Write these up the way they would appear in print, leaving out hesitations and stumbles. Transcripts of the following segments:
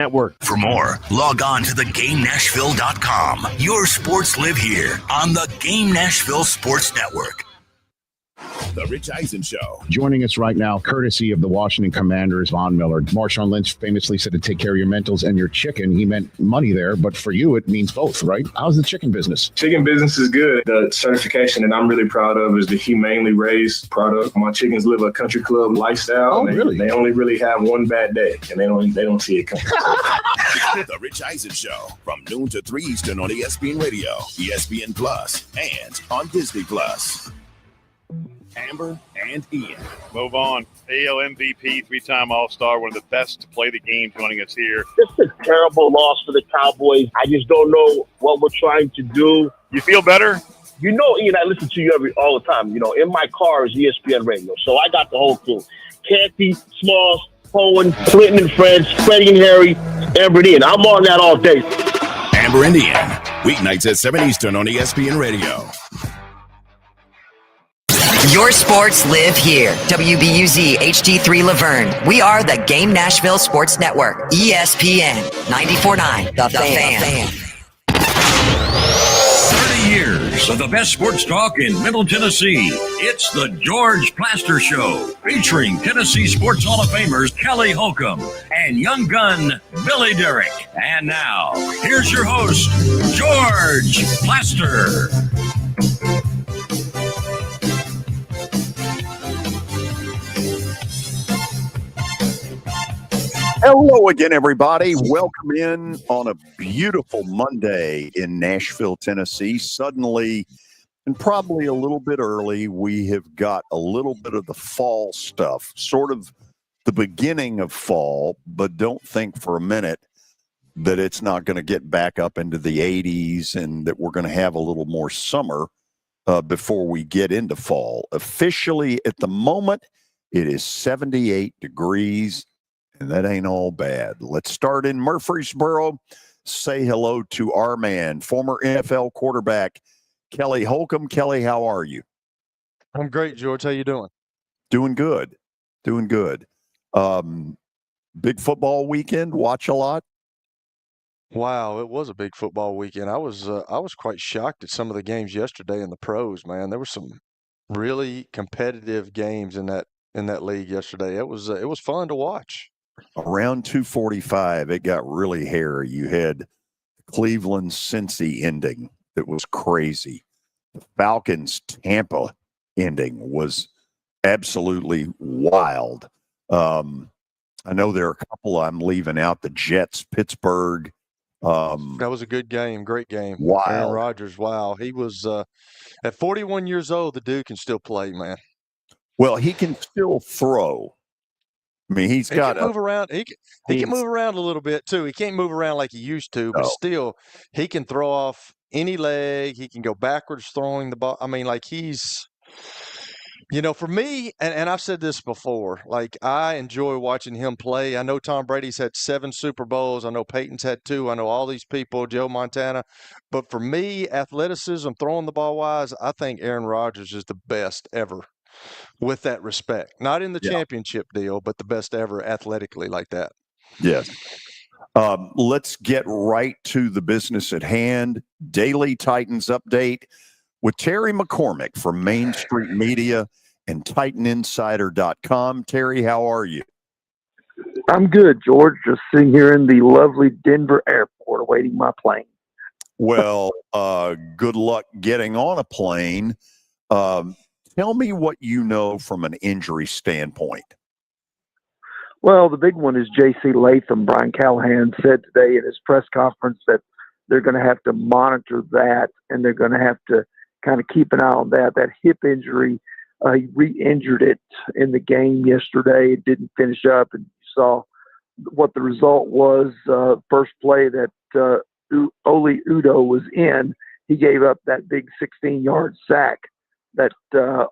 Network. For more, log on to theGameNashville.com. Your sports live here on the Game Nashville Sports Network. The Rich Eisen Show. Joining us right now, courtesy of the Washington Commanders, Von Miller. Marshawn Lynch famously said to take care of your mentals and your chicken. He meant money there, but for you, it means both, right? How's the chicken business? Chicken business is good. The certification that I'm really proud of is the humanely raised product. My chickens live a country club lifestyle. Oh, really? They only really have one bad day, and they don't see it coming. The Rich Eisen Show from noon to 3 Eastern on ESPN Radio, ESPN Plus, and on Disney Plus. Amber and Ian. Move on. AL MVP, three-time All-Star, one of the best to play the game, joining us here. This is a terrible loss for the Cowboys. I just don't know what we're trying to do. You feel better? You know, Ian, I listen to you all the time. You know, in my car is ESPN Radio, so I got the whole crew. Canty, Smalls, Cohen, Clinton and Friends, Freddie and Harry, Amber and Ian. I'm on that all day. Amber and Ian, weeknights at 7 Eastern on ESPN Radio. Your sports live here. WBUZ HD3 Laverne. We are the Game Nashville Sports Network. ESPN 94.9. The Fan. 30 years of the best sports talk in Middle Tennessee. It's the George Plaster Show, featuring Tennessee Sports Hall of Famers Kelly Holcomb and young gun Billy Derrick. And now, here's your host, George Plaster. Hello again, everybody. Welcome in on a beautiful Monday in Nashville, Tennessee. Suddenly, and probably a little bit early, we have got a little bit of the fall stuff, sort of the beginning of fall, but don't think for a minute that it's not going to get back up into the 80s and that we're going to have a little more summer before we get into fall. Officially, at the moment, it is 78 degrees. And that ain't all bad. Let's start in Murfreesboro. Say hello to our man, former NFL quarterback, Kelly Holcomb. Kelly, how are you? I'm great, George. How you doing? Doing good. Doing good. Big football weekend. Watch a lot. Wow, it was a big football weekend. I was quite shocked at some of the games yesterday in the pros, man. There were some really competitive games in that league yesterday. It was fun to watch. Around 2:45, it got really hairy. You had Cleveland-Cincy ending that was crazy. The Falcons-Tampa ending was absolutely wild. I know there are a couple I'm leaving out. The Jets-Pittsburgh. That was a good game, great game. Wow. Aaron Rodgers, wow. He was at 41 years old, the dude can still play, man. Well, he can still throw. I mean, he can move around. He can move around a little bit too. He can't move around like he used to, but still, he can throw off any leg. He can go backwards throwing the ball. I mean, like he's, for me, and I've said this before, like I enjoy watching him play. I know Tom Brady's had 7 Super Bowls. I know Peyton's had 2. I know all these people, Joe Montana. But for me, athleticism, throwing the ball wise, I think Aaron Rodgers is the best ever. With that respect, not in the championship deal, but the best ever athletically like that. Yes. Let's get right to the business at hand. Daily Titans update with Terry McCormick from Main Street Media and TitanInsider.com. Terry, how are you? I'm good, George. Just sitting here in the lovely Denver airport awaiting my plane. Well, good luck getting on a plane. Tell me what you know from an injury standpoint. Well, the big one is J.C. Latham. Brian Callahan said today in his press conference that they're going to have to monitor that, and they're going to have to kind of keep an eye on that. That hip injury, he re-injured it in the game yesterday. It didn't finish up, and you saw what the result was. First play that Oli Udoh was in, he gave up that big 16-yard sack that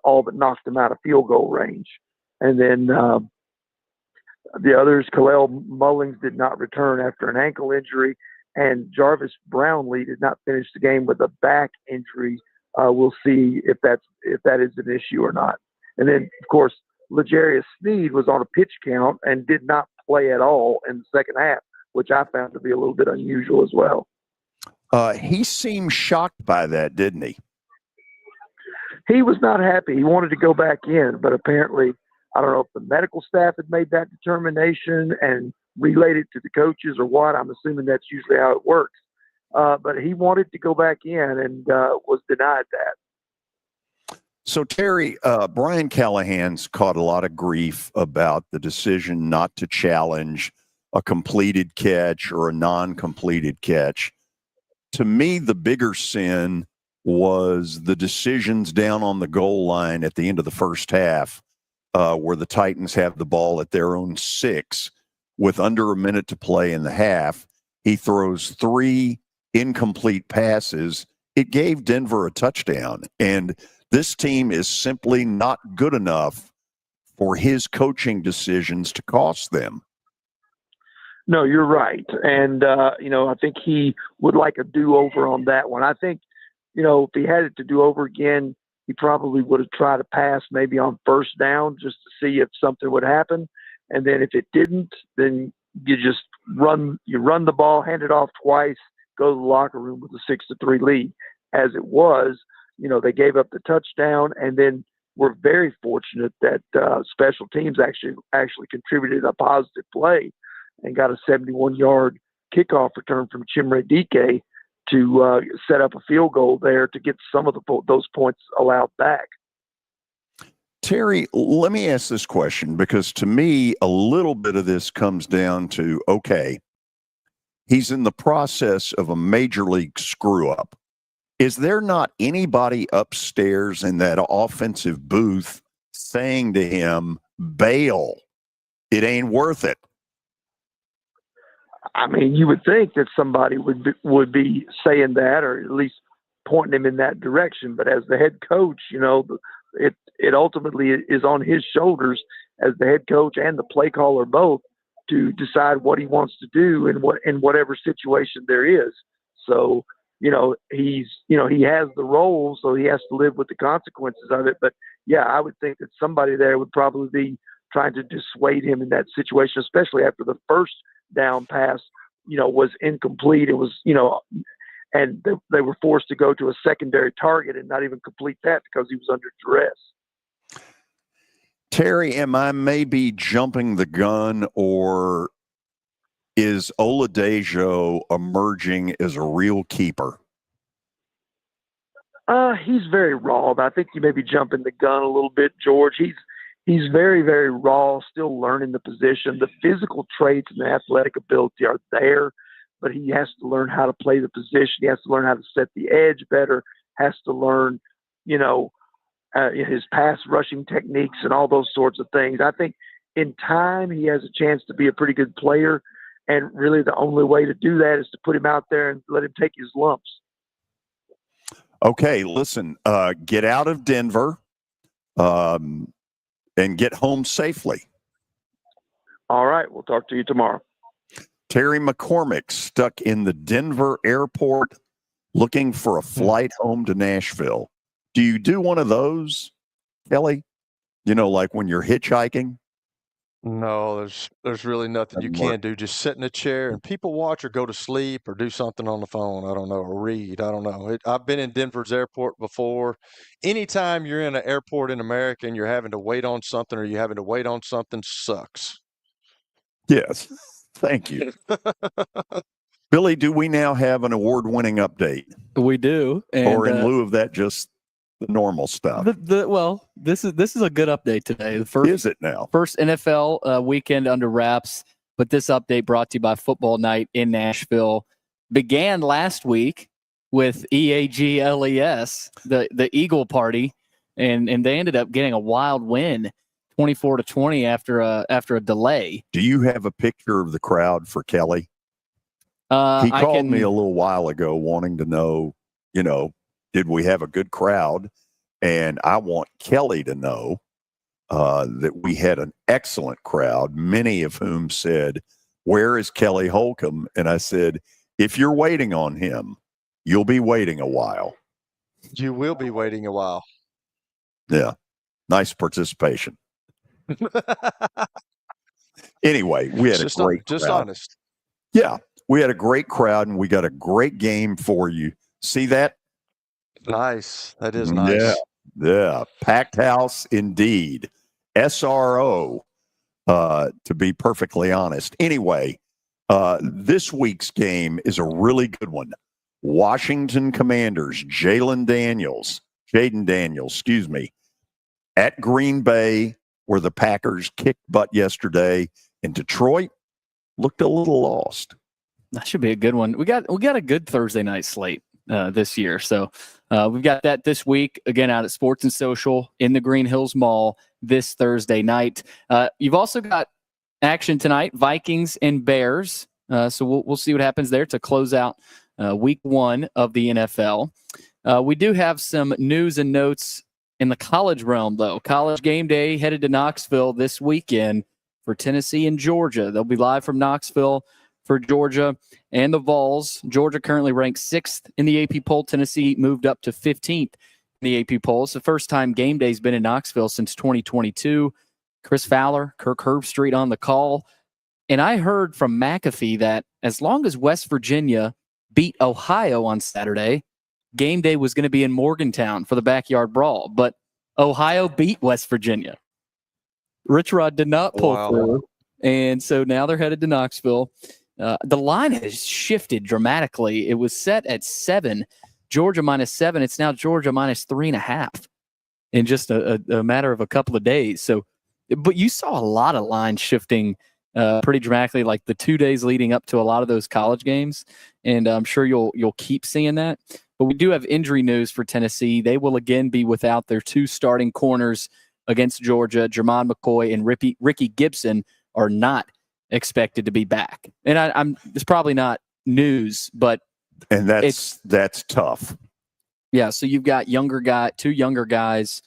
all but knocked him out of field goal range. And then the others, Khalil Mullings did not return after an ankle injury, and Jarvis Brownlee did not finish the game with a back injury. We'll see if that is an issue or not. And then, of course, L'Jarius Sneed was on a pitch count and did not play at all in the second half. which I found to be a little bit unusual as well. He seemed shocked by that, didn't he? He was not happy. He wanted to go back in, but apparently, I don't know if the medical staff had made that determination and relayed it to the coaches or what. I'm assuming that's usually how it works. But he wanted to go back in and was denied that. So, Terry, Brian Callahan's caught a lot of grief about the decision not to challenge a completed catch or a non-completed catch. To me, the bigger sin was the decisions down on the goal line at the end of the first half, where the Titans have the ball at their own 6 with under a minute to play in the half. He throws 3 incomplete passes. It gave Denver a touchdown, and this team is simply not good enough for his coaching decisions to cost them. No, you're right. And, I think he would like a do-over on that one. I think, if he had it to do over again, he probably would have tried to pass maybe on first down just to see if something would happen. And then if it didn't, then you just run the ball, hand it off twice, go to the locker room with a 6-3 lead. As it was, they gave up the touchdown, and then we're very fortunate that special teams actually contributed a positive play and got a 71-yard kickoff return from Chimere Dike to set up a field goal there to get some of those points allowed back. Terry, let me ask this question, because to me, a little bit of this comes down to, okay, he's in the process of a major league screw-up. Is there not anybody upstairs in that offensive booth saying to him, bail, it ain't worth it? I mean, you would think that somebody would be saying that, or at least pointing him in that direction. But as the head coach, it ultimately is on his shoulders as the head coach and the play caller both to decide what he wants to do in whatever situation there is. So, he has the role, so he has to live with the consequences of it. But yeah, I would think that somebody there would probably be trying to dissuade him in that situation, especially after the first down pass, was incomplete. It was, and they were forced to go to a secondary target and not even complete that because he was under duress. Terry, am I maybe jumping the gun, or is Oladejo emerging as a real keeper? He's very raw. I think you may be jumping the gun a little bit, George. He's very, very raw, still learning the position. The physical traits and the athletic ability are there, but he has to learn how to play the position. He has to learn how to set the edge better, has to learn, his pass rushing techniques and all those sorts of things. I think in time he has a chance to be a pretty good player, and really the only way to do that is to put him out there and let him take his lumps. Okay, listen, get out of Denver and get home safely. All right, we'll talk to you tomorrow. Terry McCormick stuck in the Denver airport looking for a flight home to Nashville. Do you do one of those, Kelly? Like when you're hitchhiking? No, there's really nothing you can do. Just sit in a chair and people watch or go to sleep or do something on the phone. I don't know, or read. I don't know. I've been in Denver's airport before. Anytime you're in an airport in America and you're having to wait on something or you're having to wait on something, sucks. Yes. Thank you. Billy, do we now have an award-winning update? We do. Or in lieu of that, just the normal stuff? This is a good update today. Is it now? First NFL weekend under wraps, but this update brought to you by Football Night in Nashville. Began last week with EAGLES, the Eagle Party, and they ended up getting a wild win, 24-20 after a delay. Do you have a picture of the crowd for Kelly? He called me a little while ago wanting to know, did we have a good crowd? And I want Kelly to know that we had an excellent crowd, many of whom said, "Where is Kelly Holcomb?" And I said, if you're waiting on him, you'll be waiting a while. You will be waiting a while. Yeah. Nice participation. Anyway, we had a great crowd. Honest. Yeah, we had a great crowd, and we got a great game for you. See that? Nice. That is nice. Yeah. Packed house indeed. SRO, to be perfectly honest. Anyway, this week's game is a really good one. Washington Commanders, Jaden Daniels, at Green Bay, where the Packers kicked butt yesterday, and Detroit looked a little lost. That should be a good one. We got a good Thursday night slate this year. So we've got that this week, again, out at Sports and Social in the Green Hills Mall this Thursday night. You've also got action tonight, Vikings and Bears. So we'll see what happens there to close out week 1 of the NFL. We do have some news and notes in the college realm, though. College game day headed to Knoxville this weekend for Tennessee and Georgia. They'll be live from Knoxville for Georgia and the Vols. Georgia currently ranked 6th in the AP poll. Tennessee moved up to 15th in the AP poll. It's the first time game day's been in Knoxville since 2022. Chris Fowler, Kirk Herbstreit on the call. And I heard from McAfee that as long as West Virginia beat Ohio on Saturday, game day was going to be in Morgantown for the backyard brawl. But Ohio beat West Virginia. Rich Rod did not pull through. And so now they're headed to Knoxville. The line has shifted dramatically. It was set at 7, Georgia -7. It's now Georgia -3.5 in just a matter of a couple of days. So, but you saw a lot of lines shifting pretty dramatically, like the 2 days leading up to a lot of those college games. And I'm sure you'll keep seeing that. But we do have injury news for Tennessee. They will again be without their 2 starting corners against Georgia. Jermon McCoy and Ricky Gibson are not expected to be back. And it's probably not news, but that's tough. Yeah, so you've got two younger guys.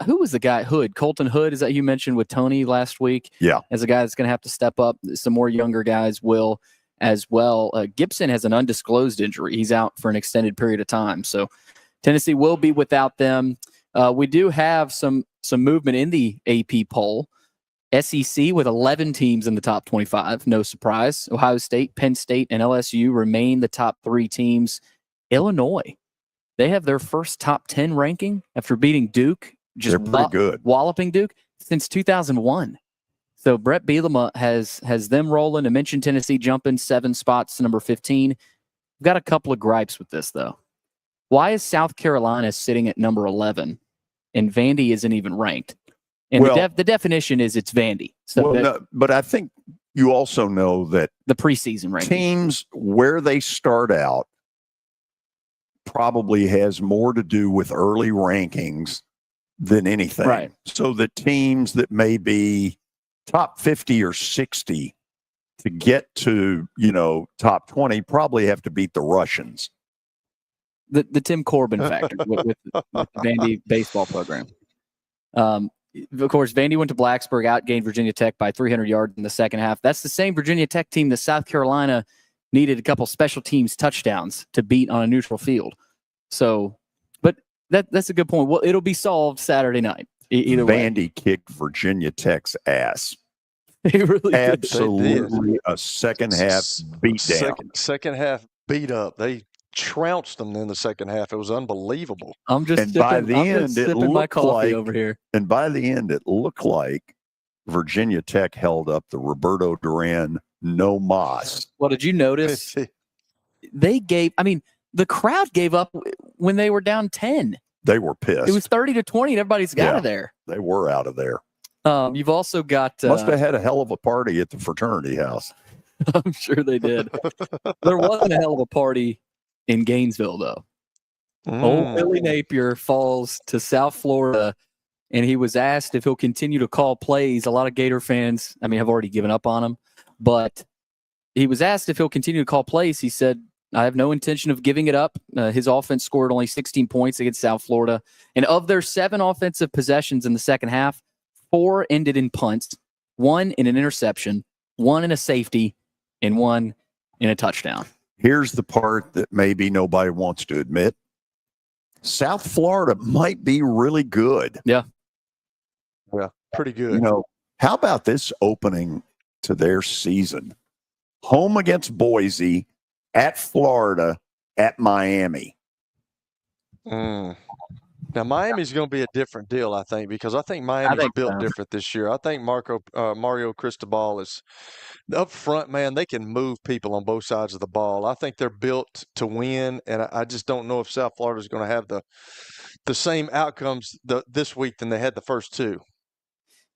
Who was the guy? Hood, Colton Hood, is that you mentioned with Tony last week? Yeah. As a guy that's going to have to step up. Some more younger guys will as well. Gibson has an undisclosed injury. He's out for an extended period of time. So Tennessee will be without them. We do have some movement in the AP poll. SEC with 11 teams in the top 25. No surprise. Ohio State, Penn State, and LSU remain the top 3 teams. Illinois, they have their first top 10 ranking after beating Duke. They're pretty good. Walloping Duke since 2001. So Brett Bielema has them rolling. I mentioned Tennessee jumping 7 spots to number 15. We've got a couple of gripes with this, though. Why is South Carolina sitting at number 11 and Vandy isn't even ranked? And the definition is it's Vandy. So but I think you also know that the preseason ranking teams where they start out probably has more to do with early rankings than anything. Right. So the teams that may be top 50 or 60 to get to, top 20 probably have to beat the Russians. The Tim Corbin factor with the Vandy baseball program. Of course, Vandy went to Blacksburg, outgained Virginia Tech by 300 yards in the second half. That's the same Virginia Tech team that South Carolina needed a couple special teams touchdowns to beat on a neutral field. So, but that's a good point. Well, it'll be solved Saturday night. Either Vandy kicked Virginia Tech's ass. They really absolutely did. A second half beat down. Second half beat up. They trounced them in the second half. It was unbelievable. I'm just sipping my coffee over here. And by the end, it looked like Virginia Tech held up the Roberto Duran no mas. Well, did you notice the crowd gave up when they were down 10. They were pissed. It was 30-20 and everybody's out of there. They were out of there. You've also got must have had a hell of a party at the fraternity house. I'm sure they did. There wasn't a hell of a party in Gainesville, though. Old Billy Napier falls to South Florida, and he was asked if he'll continue to call plays. A lot of Gator fans, have already given up on him, but he was asked if he'll continue to call plays. He said, I have no intention of giving it up. His offense scored only 16 points against South Florida, and of their 7 offensive possessions in the second half, 4 ended in punts, 1 in an interception, 1 in a safety, and 1 in a touchdown. Here's the part that maybe nobody wants to admit. South Florida might be really good. Yeah. Yeah, pretty good. How about this opening to their season? home against Boise, at Florida, at Miami. Now, Miami's going to be a different deal, I think, because I think Miami's built different this year. I think Mario Cristobal is up front, man. They can move people on both sides of the ball. I think they're built to win, and I just don't know if South Florida is going to have the same outcomes this week than they had the first two.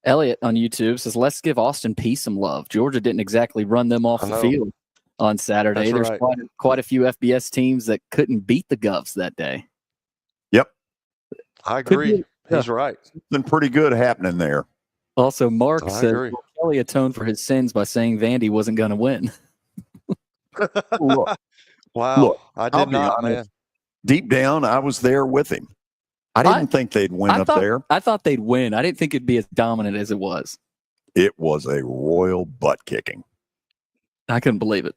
Elliot on YouTube says, let's give Austin Peay some love. Georgia didn't exactly run them off the field on Saturday. That's There's right. quite a few FBS teams that couldn't beat the Govs that day. Yep. I agree. He's right. Something pretty good happening there. Also, Mark says agree. Kelly atoned for his sins by saying Vandy wasn't going to win. Look, Wow. I I'll did be not, honest. man. Deep down, I was there with him. I didn't think they'd win up there. I thought they'd win. I didn't think it'd be as dominant as it was. It was a royal butt kicking. I couldn't believe it.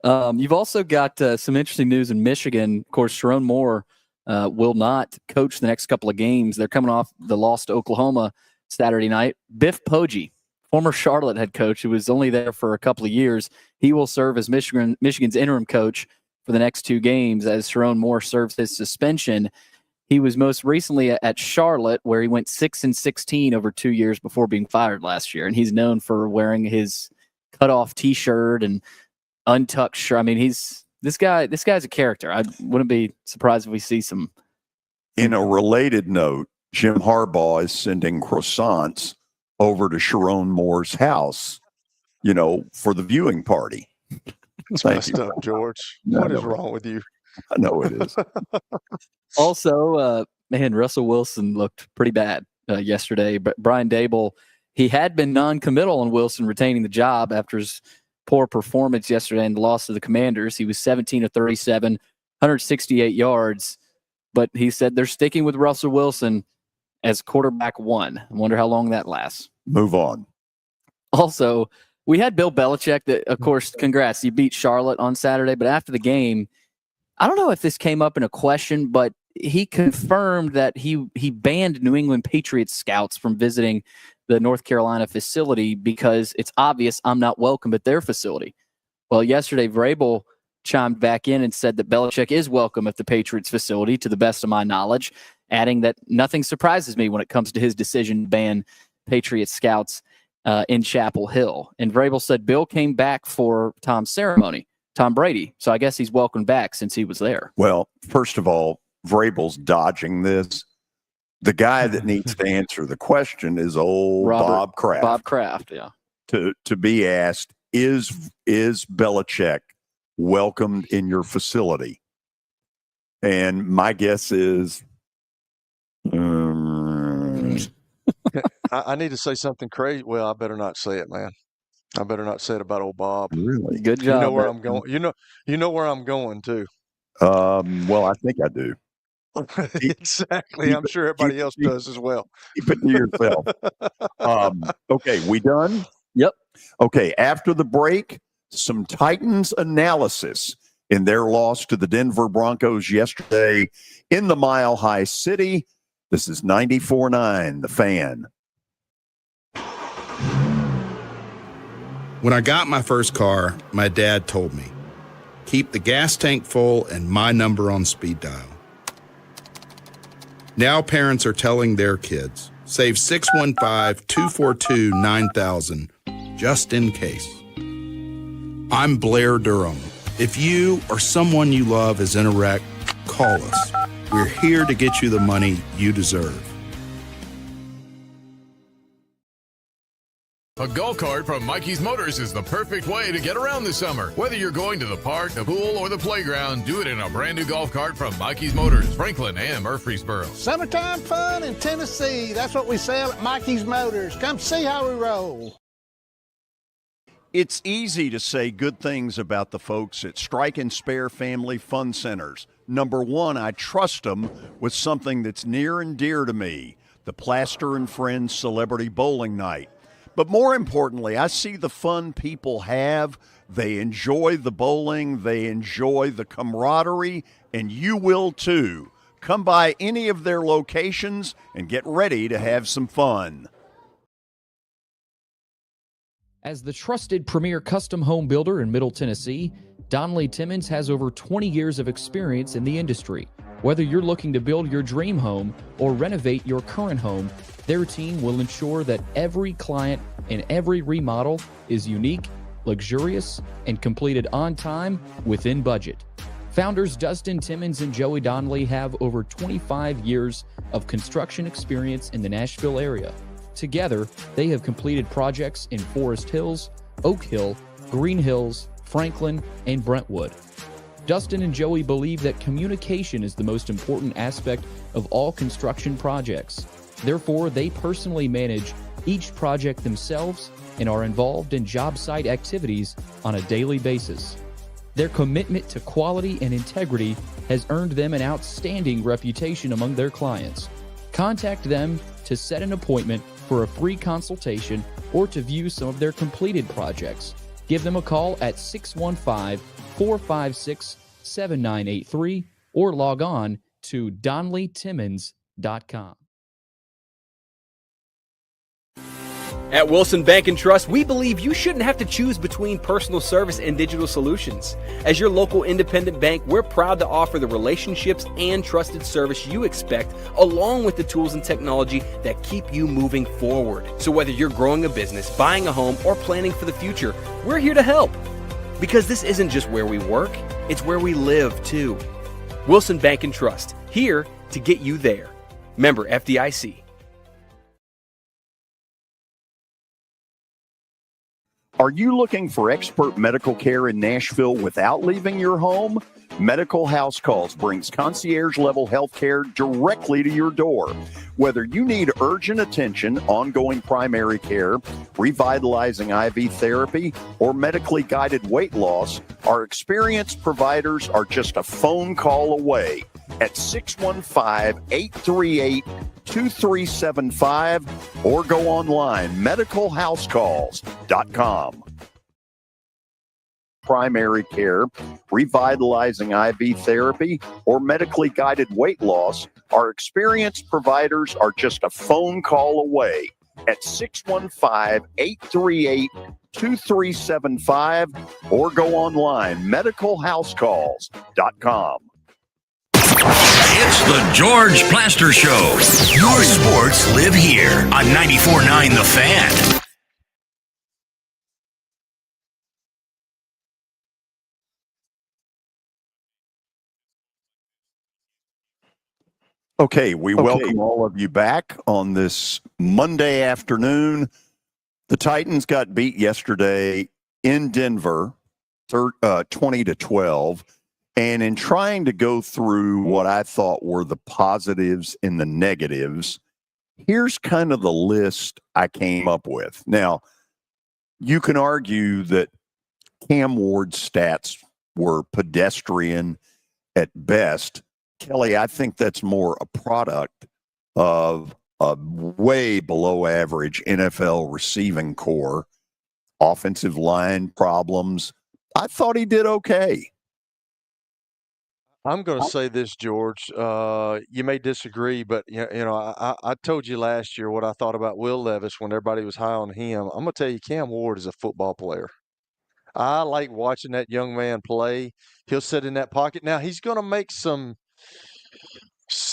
You've also got some interesting news in Michigan. Of course, Sharon Moore will not coach the next couple of games. They're coming off the loss to Oklahoma Saturday night. Biff Poggi, former Charlotte head coach, who was only there for a couple of years, he will serve as Michigan's interim coach for the next two games as Sharon Moore serves his suspension. He was most recently at Charlotte, where he went 6-16 over 2 years before being fired last year. And he's known for wearing his cutoff T-shirt and untucked shirt. I mean, this guy's a character. I wouldn't be surprised if we see some. In a related note, Jim Harbaugh is sending croissants over to Sharon Moore's house, for the viewing party. It's messed up, George. What is wrong with you? I know it is. Also, Russell Wilson looked pretty bad yesterday. But Brian Dable, he had been non-committal on Wilson retaining the job after his poor performance yesterday in the loss to the Commanders. He was 17 of 37, 168 yards. But he said they're sticking with Russell Wilson as quarterback one. I wonder how long that lasts. Move on. Also, we had Bill Belichick that, of course, congrats. He beat Charlotte on Saturday. But after the game, I don't know if this came up in a question, but he confirmed that he banned New England Patriots scouts from visiting the North Carolina facility because it's obvious I'm not welcome at their facility. Well, yesterday, Vrabel chimed back in and said that Belichick is welcome at the Patriots facility, to the best of my knowledge, adding that nothing surprises me when it comes to his decision to ban Patriots scouts in Chapel Hill. And Vrabel said Bill came back for Tom's ceremony, Tom Brady. So I guess he's welcome back since he was there. Well, first of all, Vrabel's dodging this. The guy that needs to answer the question is Bob Kraft. Bob Kraft, yeah. To be asked, is Belichick welcomed in your facility? And my guess is I need to say something crazy. Well, I better not say it, man. I better not say it about old Bob. Really? Good job. You know where I'm going. You know where I'm going too. Well, I think I do. Exactly. I'm sure everybody else does as well. Keep it to yourself. Okay, we done? Yep. Okay, after the break, some Titans analysis in their loss to the Denver Broncos yesterday in the Mile High City. This is 94.9, The Fan. When I got my first car, my dad told me, keep the gas tank full and my number on speed dial. Now parents are telling their kids, save 615-242-9000 just in case. I'm Blair Durham. If you or someone you love is in a wreck, call us. We're here to get you the money you deserve. A golf cart from Mikey's Motors is the perfect way to get around this summer. Whether you're going to the park, the pool, or the playground, do it in a brand new golf cart from Mikey's Motors, Franklin and Murfreesboro. Summertime fun in Tennessee. That's what we sell at Mikey's Motors. Come see how we roll. It's easy to say good things about the folks at Strike and Spare Family Fun Centers. Number one, I trust them with something that's near and dear to me, the Plaster and Friends Celebrity Bowling Night. But more importantly, I see the fun people have. They enjoy the bowling. They enjoy the camaraderie, and you will too. Come by any of their locations and get ready to have some fun. As the trusted premier custom home builder in Middle Tennessee, Donnelly Timmons has over 20 years of experience in the industry. Whether you're looking to build your dream home or renovate your current home, their team will ensure that every client and every remodel is unique, luxurious, and completed on time within budget. Founders Dustin Timmons and Joey Donnelly have over 25 years of construction experience in the Nashville area. Together, they have completed projects in Forest Hills, Oak Hill, Green Hills, Franklin, and Brentwood. Dustin and Joey believe that communication is the most important aspect of all construction projects. Therefore, they personally manage each project themselves and are involved in job site activities on a daily basis. Their commitment to quality and integrity has earned them an outstanding reputation among their clients. Contact them to set an appointment for a free consultation or to view some of their completed projects. Give them a call at 615-456-7983 or log on to DonnellyTimmons.com. At Wilson Bank and Trust, we believe you shouldn't have to choose between personal service and digital solutions. As your local independent bank, we're proud to offer the relationships and trusted service you expect, along with the tools and technology that keep you moving forward. So whether you're growing a business, buying a home, or planning for the future, we're here to help. Because this isn't just where we work, it's where we live too. Wilson Bank and Trust, here to get you there. Member FDIC. Are you looking for expert medical care in Nashville without leaving your home? Medical House Calls brings concierge-level health care directly to your door. Whether you need urgent attention, ongoing primary care, revitalizing IV therapy, or medically guided weight loss, our experienced providers are just a phone call away at 615-838-2375 or go online, medicalhousecalls.com. Primary care, revitalizing IV therapy, or medically guided weight loss, our experienced providers are just a phone call away at 615-838-2375 or go online, medicalhousecalls.com. It's the George Plaster Show. Your sports live here on 94.9 The Fan. Okay, we welcome all of you back on this Monday afternoon. The Titans got beat yesterday in Denver, 20-12. And in trying to go through what I thought were the positives and the negatives, here's kind of the list I came up with. Now, you can argue that Cam Ward's stats were pedestrian at best. Kelly, I think that's more a product of a way below average NFL receiving core, offensive line problems. I thought he did okay. I'm going to say this, George. You may disagree, but I told you last year what I thought about Will Levis when everybody was high on him. I'm going to tell you, Cam Ward is a football player. I like watching that young man play. He'll sit in that pocket. Now he's going to make some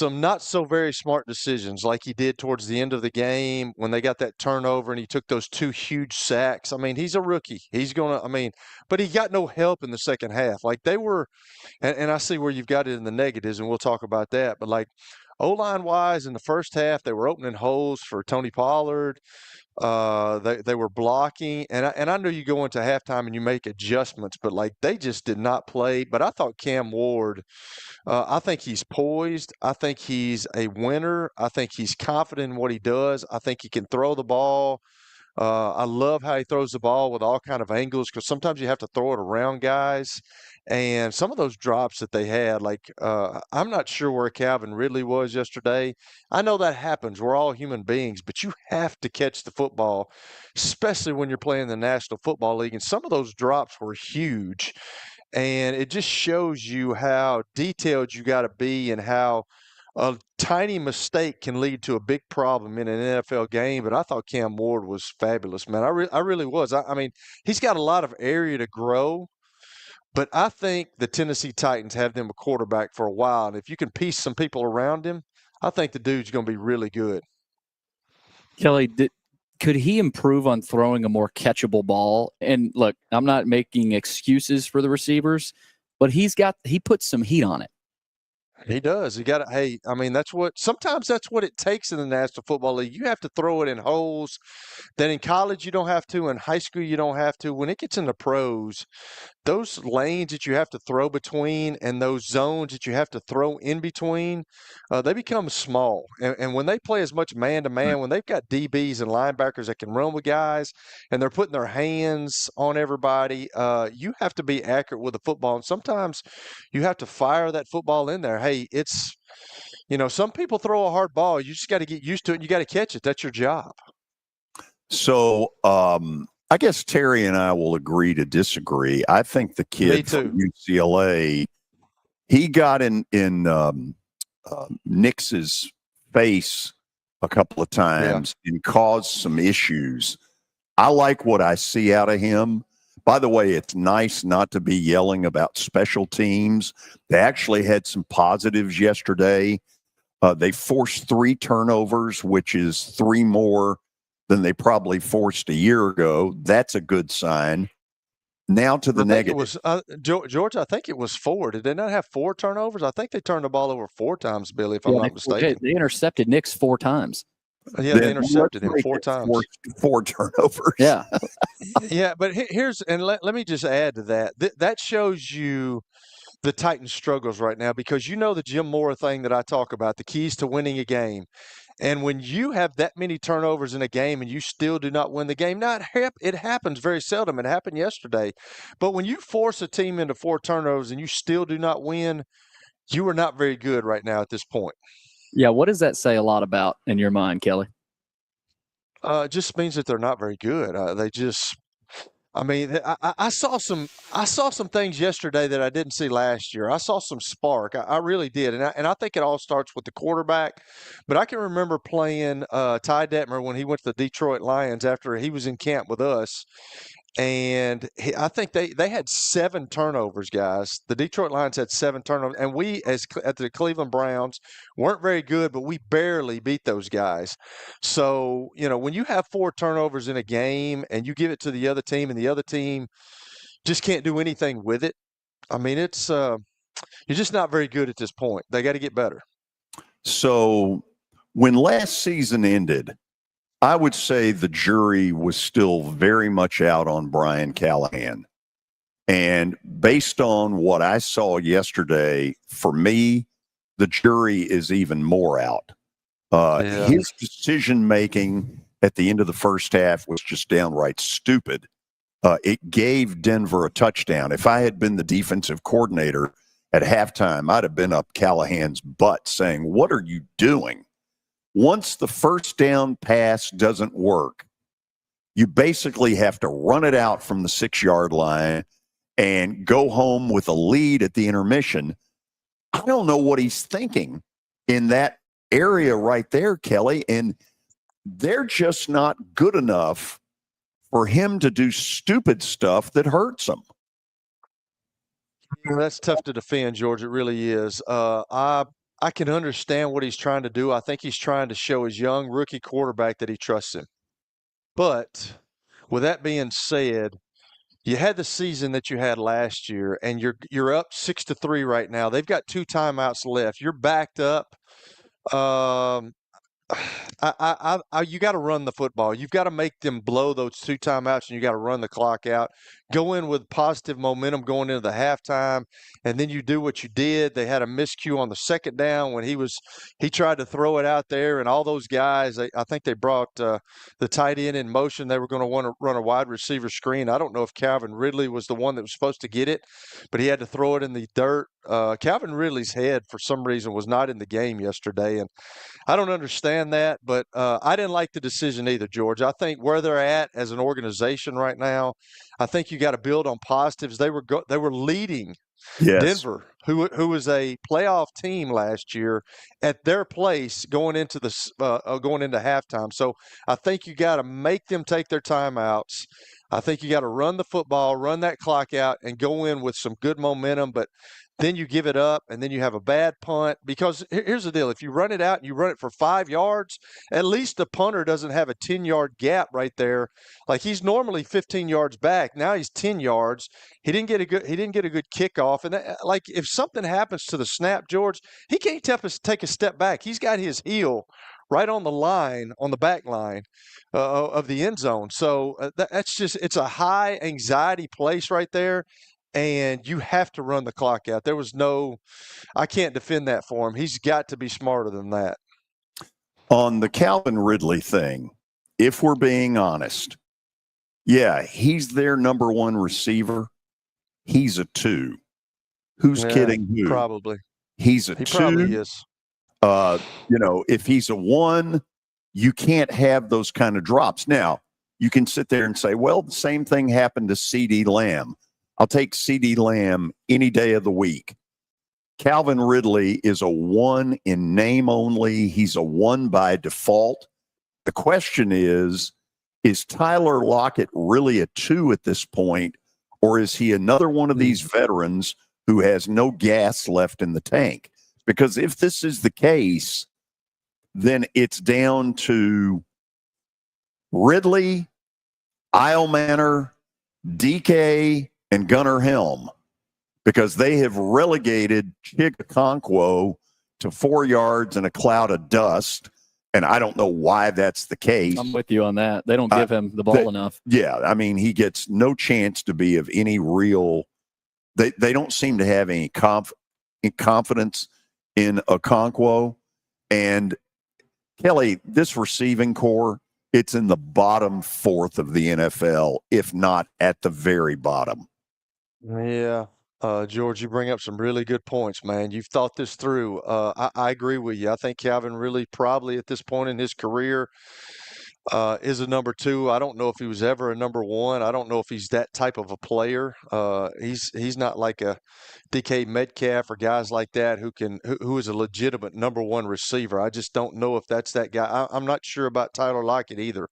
not so very smart decisions like he did towards the end of the game when they got that turnover and he took those 2 huge sacks. I mean, he's a rookie. He's going to, but he got no help in the second half. Like they were, and I see where you've got it in the negatives, and we'll talk about that. But like O-line wise, in the first half, they were opening holes for Tony Pollard. They were blocking, and I know you go into halftime and you make adjustments, but like they just did not play. But I thought Cam Ward, I think he's poised. I think he's a winner. I think he's confident in what he does. I think he can throw the ball. I love how he throws the ball with all kind of angles because sometimes you have to throw it around guys. And some of those drops that they had, like I'm not sure where Calvin Ridley was yesterday. I know that happens. We're all human beings, but you have to catch the football, especially when you're playing the National Football League. And some of those drops were huge. And it just shows you how detailed you got to be and how a tiny mistake can lead to a big problem in an NFL game. But I thought Cam Ward was fabulous, man. I really was. I mean, he's got a lot of area to grow. But I think the Tennessee Titans have them a quarterback for a while. And if you can piece some people around him, I think the dude's going to be really good. Kelly, could he improve on throwing a more catchable ball? And look, I'm not making excuses for the receivers, but he puts some heat on it. He does. He got to, hey, I mean, sometimes that's what it takes in the National Football League. You have to throw it in holes. Then in college, you don't have to. In high school, you don't have to. When it gets into pros, those lanes that you have to throw between and those zones that you have to throw in between, they become small. And when they play as much man-to-man, when they've got DBs and linebackers that can run with guys and they're putting their hands on everybody, you have to be accurate with the football. And sometimes you have to fire that football in there. Hey, some people throw a hard ball. You just got to get used to it and you got to catch it. That's your job. So, I guess Terry and I will agree to disagree. I think the kid from UCLA, he got in Nix's face a couple of times and caused some issues. I like what I see out of him. By the way, it's nice not to be yelling about special teams. They actually had some positives yesterday. They forced 3 turnovers, which is 3 more than they probably forced a year ago. That's a good sign. Now to the negative. George, I think it was 4. Did they not have 4 turnovers? I think they turned the ball over 4 times, Billy, if I'm not mistaken. They intercepted Nix 4 times. Yeah, they intercepted him 4 times. 4 turnovers. Yeah. Yeah, but let me just add to that. That shows you the Titans' struggles right now because the Jim Mora thing that I talk about, the keys to winning a game. And when you have that many turnovers in a game and you still do not win the game, it happens very seldom. It happened yesterday. But when you force a team into 4 turnovers and you still do not win, you are not very good right now at this point. Yeah, what does that say a lot about in your mind, Kelly? It just means that they're not very good. I saw some things yesterday that I didn't see last year. I saw some spark. I really did, and I think it all starts with the quarterback. But I can remember playing Ty Detmer when he went to the Detroit Lions after he was in camp with us, and I think they had 7 turnovers, guys. The Detroit Lions had 7 turnovers, and we, at the Cleveland Browns, weren't very good, but we barely beat those guys. So, when you have 4 turnovers in a game and you give it to the other team and the other team just can't do anything with it, I mean, it's you're just not very good at this point. They got to get better. So, when last season ended, I would say the jury was still very much out on Brian Callahan. And based on what I saw yesterday, for me, the jury is even more out. His decision-making at the end of the first half was just downright stupid. It gave Denver a touchdown. If I had been the defensive coordinator at halftime, I'd have been up Callahan's butt saying, "What are you doing?" Once the first down pass doesn't work, you basically have to run it out from the 6-yard line and go home with a lead at the intermission. I don't know what he's thinking in that area right there, Kelly, and they're just not good enough for him to do stupid stuff that hurts him. That's tough to defend, George. It really is. I can understand what he's trying to do. I think he's trying to show his young rookie quarterback that he trusts him. But with that being said, you had the season that you had last year, and you're up 6-3 right now. They've got 2 timeouts left. You're backed up. You got to run the football. You've got to make them blow those 2 timeouts, and you got to run the clock out. Go in with positive momentum going into the halftime, and then you do what you did. They had a miscue on the second down when he tried to throw it out there, and all those guys. I think they brought the tight end in motion. They were going to want to run a wide receiver screen. I don't know if Calvin Ridley was the one that was supposed to get it, but he had to throw it in the dirt. Calvin Ridley's head, for some reason, was not in the game yesterday, and I don't understand that, but I didn't like the decision either, George. I think where they're at as an organization right now, I think you got to build on positives. They were leading Yes. Denver, who was a playoff team last year, at their place going into halftime. So I think you got to make them take their timeouts. I think you got to run the football, run that clock out, and go in with some good momentum. But then you give it up, and then you have a bad punt. Because here's the deal: if you run it out and you run it for 5 yards, at least the punter doesn't have a 10-yard gap right there. Like, he's normally 15 yards back. Now he's 10 yards. He didn't get a good kickoff. And like, if something happens to the snap, George, he can't take a step back. He's got his heel right on the line, on the back line of the end zone. So it's a high anxiety place right there. And you have to run the clock out. I can't defend that for him. He's got to be smarter than that. On the Calvin Ridley thing, if we're being honest, yeah, he's their number one receiver. He's a 2. Who's kidding who? Probably. He's a 2. He probably is. If he's a 1, you can't have those kind of drops. Now, you can sit there and say, well, the same thing happened to CeeDee Lamb. I'll take CeeDee Lamb any day of the week. Calvin Ridley is a 1 in name only. He's a 1 by default. The question is Tyler Lockett really a 2 at this point, or is he another one of these veterans who has no gas left in the tank? Because if this is the case, then it's down to Ridley, Eilmanor, DK, and Gunnar Helm, because they have relegated Chigakonkwo to 4 yards and a cloud of dust. And I don't know why that's the case. I'm with you on that. They don't give him the ball enough. Yeah, I mean, he gets no chance to be of any real – they don't seem to have any confidence in Okonkwo. And, Kelly, this receiving core, it's in the bottom 4th of the NFL, if not at the very bottom. Yeah. George, you bring up some really good points, man. You've thought this through. I agree with you. I think Calvin really probably at this point in his career is a number 2. I don't know if he was ever a number 1. I don't know if he's that type of a player. He's not like a DK Metcalf or guys like that who is a legitimate number 1 receiver. I just don't know if that's that guy. I'm not sure about Tyler Lockett either.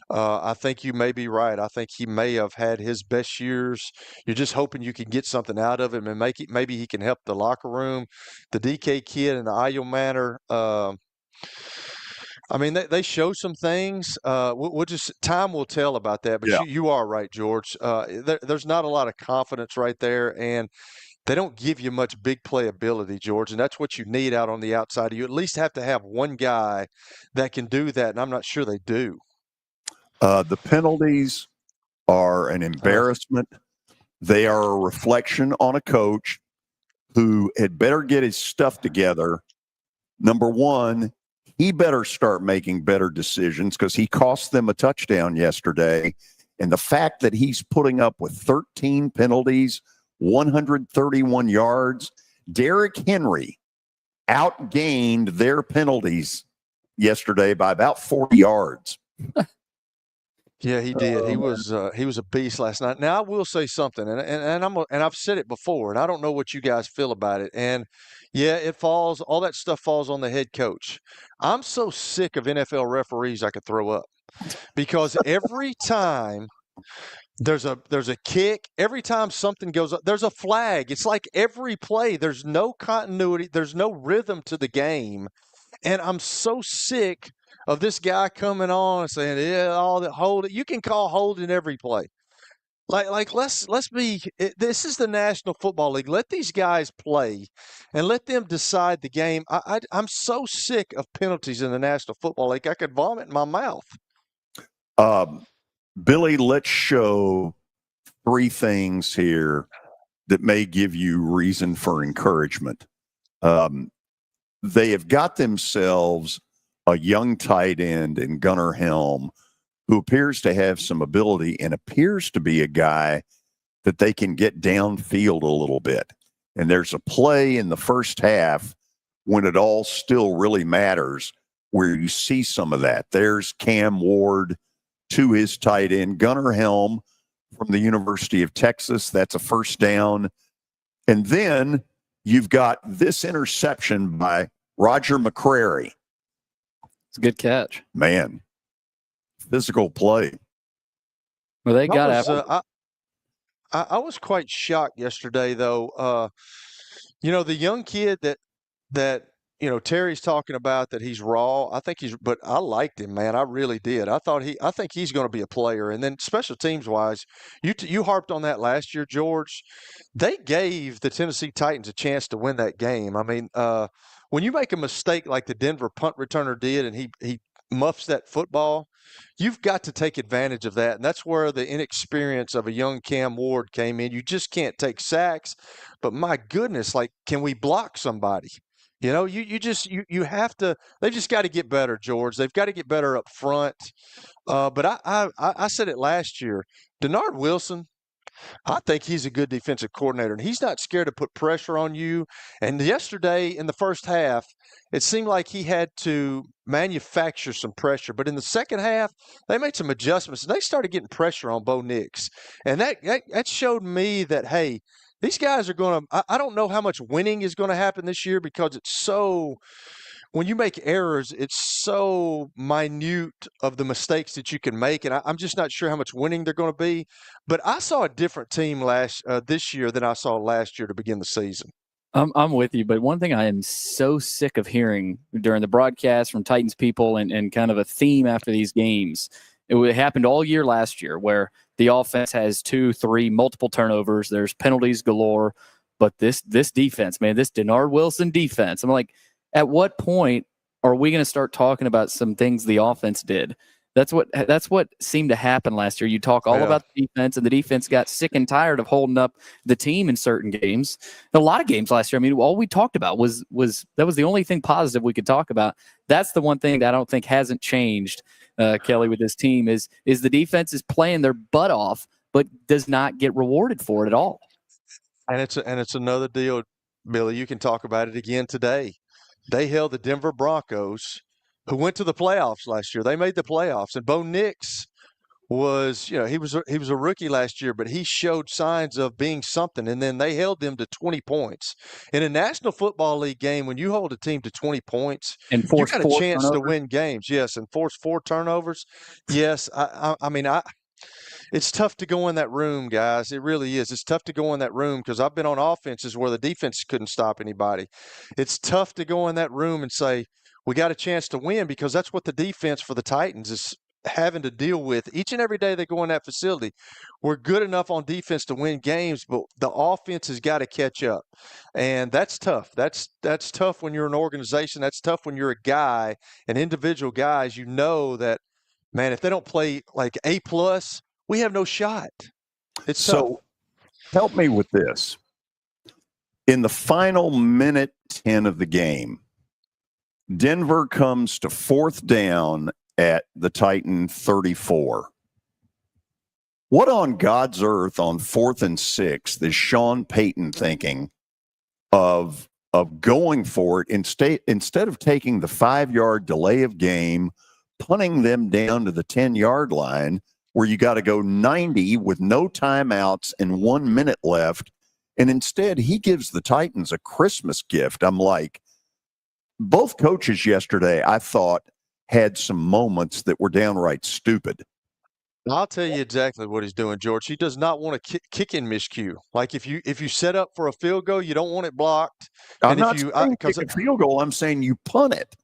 I think you may be right. I think he may have had his best years. You're just hoping you can get something out of him and maybe he can help the locker room. The DK kid and the Eilmanor, I mean, they show some things. We'll just time will tell about that. But yeah. You are right, George. There's not a lot of confidence right there, and they don't give you much big play ability, George. And that's what you need out on the outside. You at least have to have one guy that can do that, and I'm not sure they do. The penalties are an embarrassment. They are a reflection on a coach who had better get his stuff together. Number one, he better start making better decisions because he cost them a touchdown yesterday. And the fact that he's putting up with 13 penalties, 131 yards, Derrick Henry outgained their penalties yesterday by about 40 yards. Yeah, he did. He was a beast last night. Now I will say something, and I've said it before, and I don't know what you guys feel about it. And yeah, all that stuff falls on the head coach. I'm so sick of NFL referees I could throw up because every time there's a kick, every time something goes up, there's a flag. It's like every play, there's no continuity, there's no rhythm to the game, and I'm so sick of this guy coming on and saying, yeah, all that hold it. You can call holding every play. Like let's be. This is the National Football League. Let these guys play, and let them decide the game. I'm so sick of penalties in the National Football League. I could vomit in my mouth. Billy, let's show 3 things here that may give you reason for encouragement. They have got themselves a young tight end in Gunnar Helm who appears to have some ability and appears to be a guy that they can get downfield a little bit. And there's a play in the first half when it all still really matters where you see some of that. There's Cam Ward to his tight end, Gunnar Helm from the University of Texas. That's a first down. And then you've got this interception by Roger McCrary. It's a good catch. Man, physical play. Well, they got I was quite shocked yesterday, though. The young kid that Terry's talking about, that he's raw. But I liked him, man. I really did. I think he's going to be a player. And then special teams wise, you harped on that last year, George. They gave the Tennessee Titans a chance to win that game. I mean, when you make a mistake like the Denver punt returner did, and he muffs that football, you've got to take advantage of that. And that's where the inexperience of a young Cam Ward came in. You just can't take sacks. But my goodness, like, can we block somebody? You have to. They've just got to get better, George. They've got to get better up front. But I said it last year. Denard Wilson, I think he's a good defensive coordinator, and he's not scared to put pressure on you. And yesterday in the first half, it seemed like he had to manufacture some pressure. But in the second half, they made some adjustments, and they started getting pressure on Bo Nix. And that showed me that, hey, these guys are going to – I don't know how much winning is going to happen this year, because it's so – when you make errors, it's so minute of the mistakes that you can make, and I'm just not sure how much winning they're going to be. But I saw a different team this year than I saw last year to begin the season. I'm with you, but one thing I am so sick of hearing during the broadcast from Titans people and kind of a theme after these games, it happened all year last year, where the offense has 2, 3, multiple turnovers. There's penalties galore, but this defense, man, this Denard Wilson defense, I'm like, at what point are we going to start talking about some things the offense did? That's what seemed to happen last year. You talk all about the defense, and the defense got sick and tired of holding up the team in certain games. A lot of games last year, I mean, all we talked about was that was the only thing positive we could talk about. That's the one thing that I don't think hasn't changed, Kelly, with this team is the defense is playing their butt off, but does not get rewarded for it at all. And it's another deal, Billy. You can talk about it again today. They held the Denver Broncos, who went to the playoffs last year. They made the playoffs, and Bo Nix was, he was a rookie last year, but he showed signs of being something. And then they held them to 20 points in a National Football League game. When you hold a team to 20 points, and you got a chance to win games. Yes, and force 4 turnovers. Yes, I mean, it's tough to go in that room, guys. It really is. It's tough to go in that room, because I've been on offenses where the defense couldn't stop anybody. It's tough to go in that room and say, we got a chance to win, because that's what the defense for the Titans is having to deal with each and every day they go in that facility. We're good enough on defense to win games, but the offense has got to catch up. And that's tough. That's tough when you're an organization. That's tough when you're a guy, an individual guys. You know that, man, if they don't play like A+, we have no shot. It's so tough. Help me with this. In the final minute 10 of the game, Denver comes to 4th down at the Titan 34. What on God's earth on 4th and 6 is Sean Payton thinking of going for it instead of taking the 5-yard delay of game, punting them down to the 10-yard line, where you got to go 90 with no timeouts and 1 minute left. And instead, he gives the Titans a Christmas gift. I'm like, both coaches yesterday, I thought, had some moments that were downright stupid. I'll tell you exactly what he's doing, George. He does not want to kick in miscue. Like if you set up for a field goal, you don't want it blocked. I'm not saying kick a field goal. I'm saying you punt it.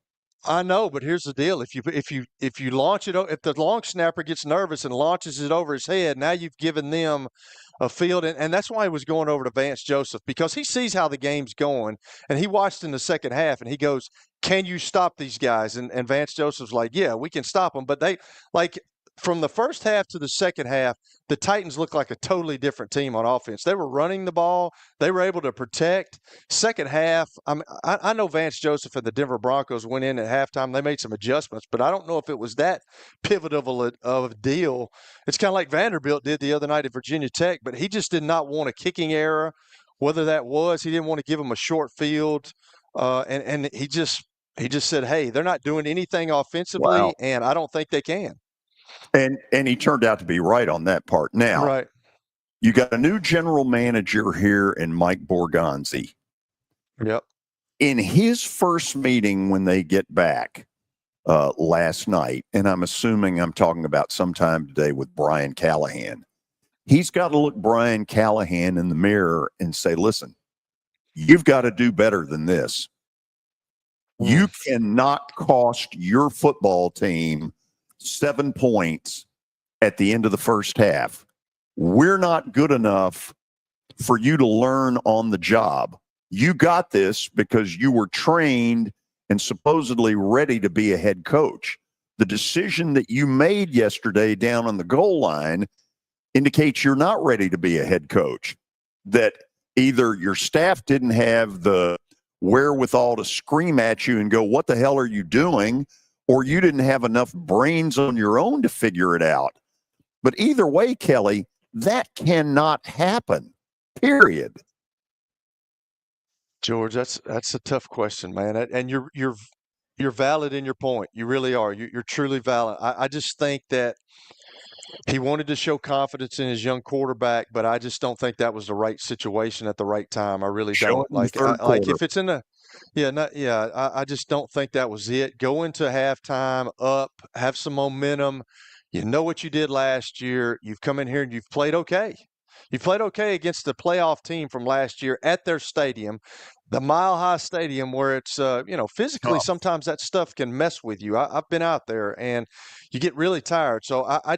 I know, but here's the deal: if you launch it, if the long snapper gets nervous and launches it over his head, now you've given them a field, and that's why he was going over to Vance Joseph, because he sees how the game's going, and he watched in the second half, and he goes, "Can you stop these guys?" And Vance Joseph's like, "Yeah, we can stop them," but they like. From the first half to the second half, the Titans looked like a totally different team on offense. They were running the ball. They were able to protect. Second half, I know Vance Joseph and the Denver Broncos went in at halftime. They made some adjustments, but I don't know if it was that pivotal of a deal. It's kind of like Vanderbilt did the other night at Virginia Tech, but he just did not want a kicking error. Whether that was, he didn't want to give them a short field, and he just said, "Hey, they're not doing anything offensively, and I don't think they can." And he turned out to be right on that part. Now, right. You got a new general manager here in Mike Borgonzi. Yep. In his first meeting when they get back last night, and I'm assuming I'm talking about sometime today with Brian Callahan, he's got to look Brian Callahan in the mirror and say, listen, you've got to do better than this. You cannot cost your football team 7 points at the end of the first half. We're not good enough for you to learn on the job. You got this because you were trained and supposedly ready to be a head coach. The decision that you made yesterday down on the goal line indicates you're not ready to be a head coach, that either your staff didn't have the wherewithal to scream at you and go, what the hell are you doing? Or you didn't have enough brains on your own to figure it out. But either way, Kelly, that cannot happen, period. George, that's a tough question, man. And you're valid in your point. You really are. You're truly valid. I just think that he wanted to show confidence in his young quarterback, but I just don't think that was the right situation at the right time. I really don't. Like if it's in the I just don't think that was it. Go into halftime up, have some momentum. You know what you did last year. You've come in here and you've played okay. You played okay against the playoff team from last year at their stadium, the Mile High Stadium, where it's physically sometimes that stuff can mess with you. I've been out there and you get really tired. So I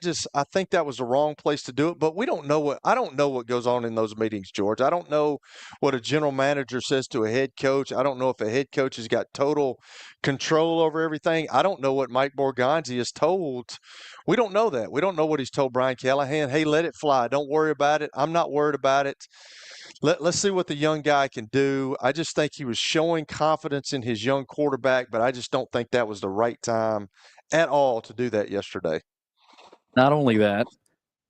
think that was the wrong place to do it. But I don't know what goes on in those meetings, George. I don't know what a general manager says to a head coach. I don't know if a head coach has got total control over everything. I don't know what Mike Borgonzi is told. We don't know that. We don't know what he's told Brian Callahan. Hey, let it fly. Don't worry about it. I'm not worried about it. Let's see what the young guy can do. I just think he was showing confidence in his young quarterback, but I just don't think that was the right time at all to do that yesterday. Not only that,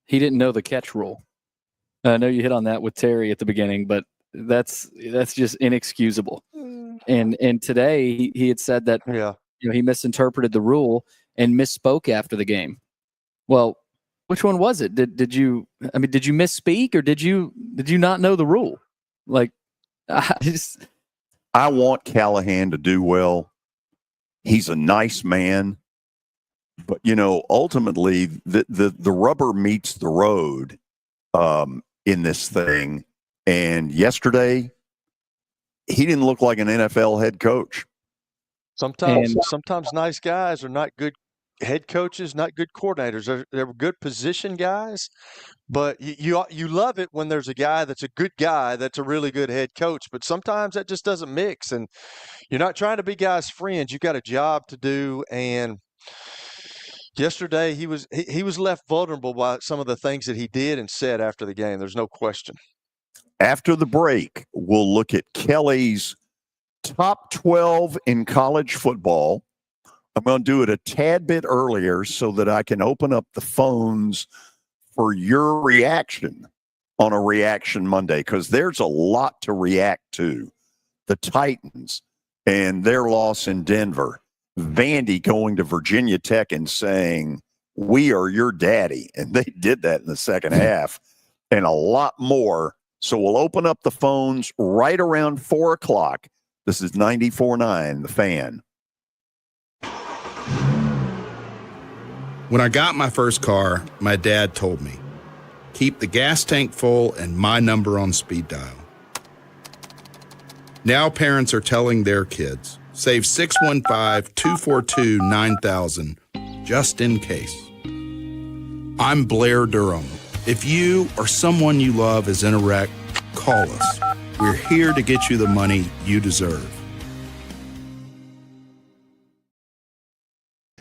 he didn't know the catch rule. I know you hit on that with Terry at the beginning, but that's just inexcusable. And today he had said that he misinterpreted the rule and misspoke after the game. Well, which one was it? Did you misspeak or did you not know the rule? Like, I want Callahan to do well. He's a nice man, but ultimately the rubber meets the road in this thing. And yesterday, he didn't look like an NFL head coach. Sometimes nice guys are not good head coaches, not good coordinators. They're good position guys, but you love it when there's a guy that's a good guy that's a really good head coach. But sometimes that just doesn't mix, and you're not trying to be guys' friends. You got a job to do, and yesterday he was left vulnerable by some of the things that he did and said after the game. There's no question. After the break, we'll look at Kelly's top 12 in college football. I'm going to do it a tad bit earlier so that I can open up the phones for your reaction on a Reaction Monday, because there's a lot to react to. The Titans and their loss in Denver. Vandy going to Virginia Tech and saying, we are your daddy. And they did that in the second half, and a lot more. So we'll open up the phones right around 4 o'clock. This is 94.9, The Fan. When I got my first car, my dad told me, keep the gas tank full and my number on speed dial. Now parents are telling their kids, save 615-242-9000 just in case. I'm Blair Durham. If you or someone you love is in a wreck, call us. We're here to get you the money you deserve.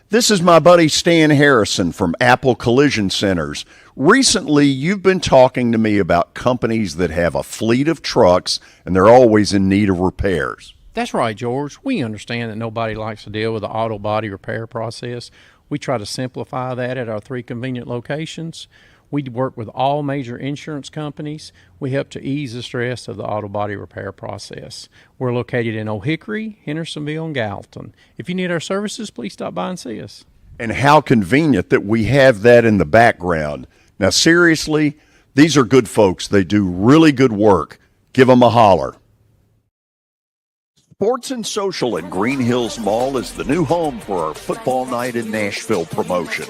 This is my buddy Stan Harrison from Apple Collision Centers. Recently, you've been talking to me about companies that have a fleet of trucks and they're always in need of repairs. That's right, George. We understand that nobody likes to deal with the auto body repair process. We try to simplify that at our 3 convenient locations. We work with all major insurance companies. We help to ease the stress of the auto body repair process. We're located in Old Hickory, Hendersonville, and Gallatin. If you need our services, please stop by and see us. And how convenient that we have that in the background. Now, seriously, These are good folks. They do really good work. Give them a holler. Sports and Social in Green Hills Mall is the new home for our Football Night in Nashville promotion.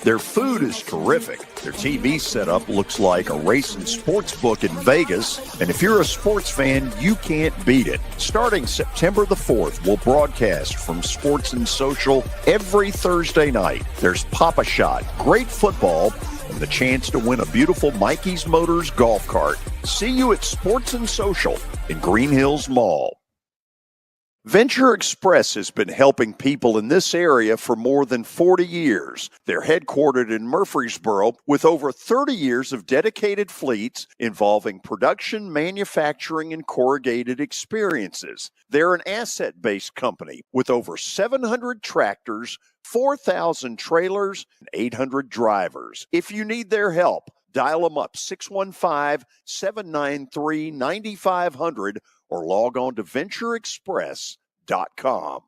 Their food is terrific. Their TV setup looks like a racing sports book in Vegas. And if you're a sports fan, you can't beat it. Starting September the 4th, we'll broadcast from Sports and Social every Thursday night. There's Pop-A-Shot, great football, and the chance to win a beautiful Mikey's Motors golf cart. See you at Sports and Social in Green Hills Mall. Venture Express has been helping people in this area for more than 40 years. They're headquartered in Murfreesboro with over 30 years of dedicated fleets involving production, manufacturing, and corrugated experiences. They're an asset-based company with over 700 tractors, 4,000 trailers, and 800 drivers. If you need their help, dial them up 615-793-9500 or log on to ventureexpress.com.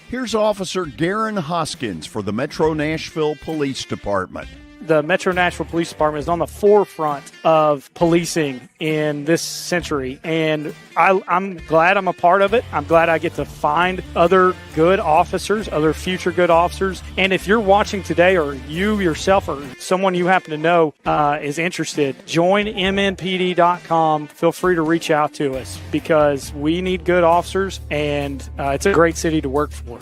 Here's Officer Garen Hoskins for the Metro Nashville Police Department. The Metro Nashville Police Department is on the forefront of policing in this century, and I'm glad I'm a part of it. I'm glad I get to find other good officers, other future good officers. And if you're watching today, or you yourself or someone you happen to know is interested, join mnpd.com. Feel free to reach out to us because we need good officers, and it's a great city to work for.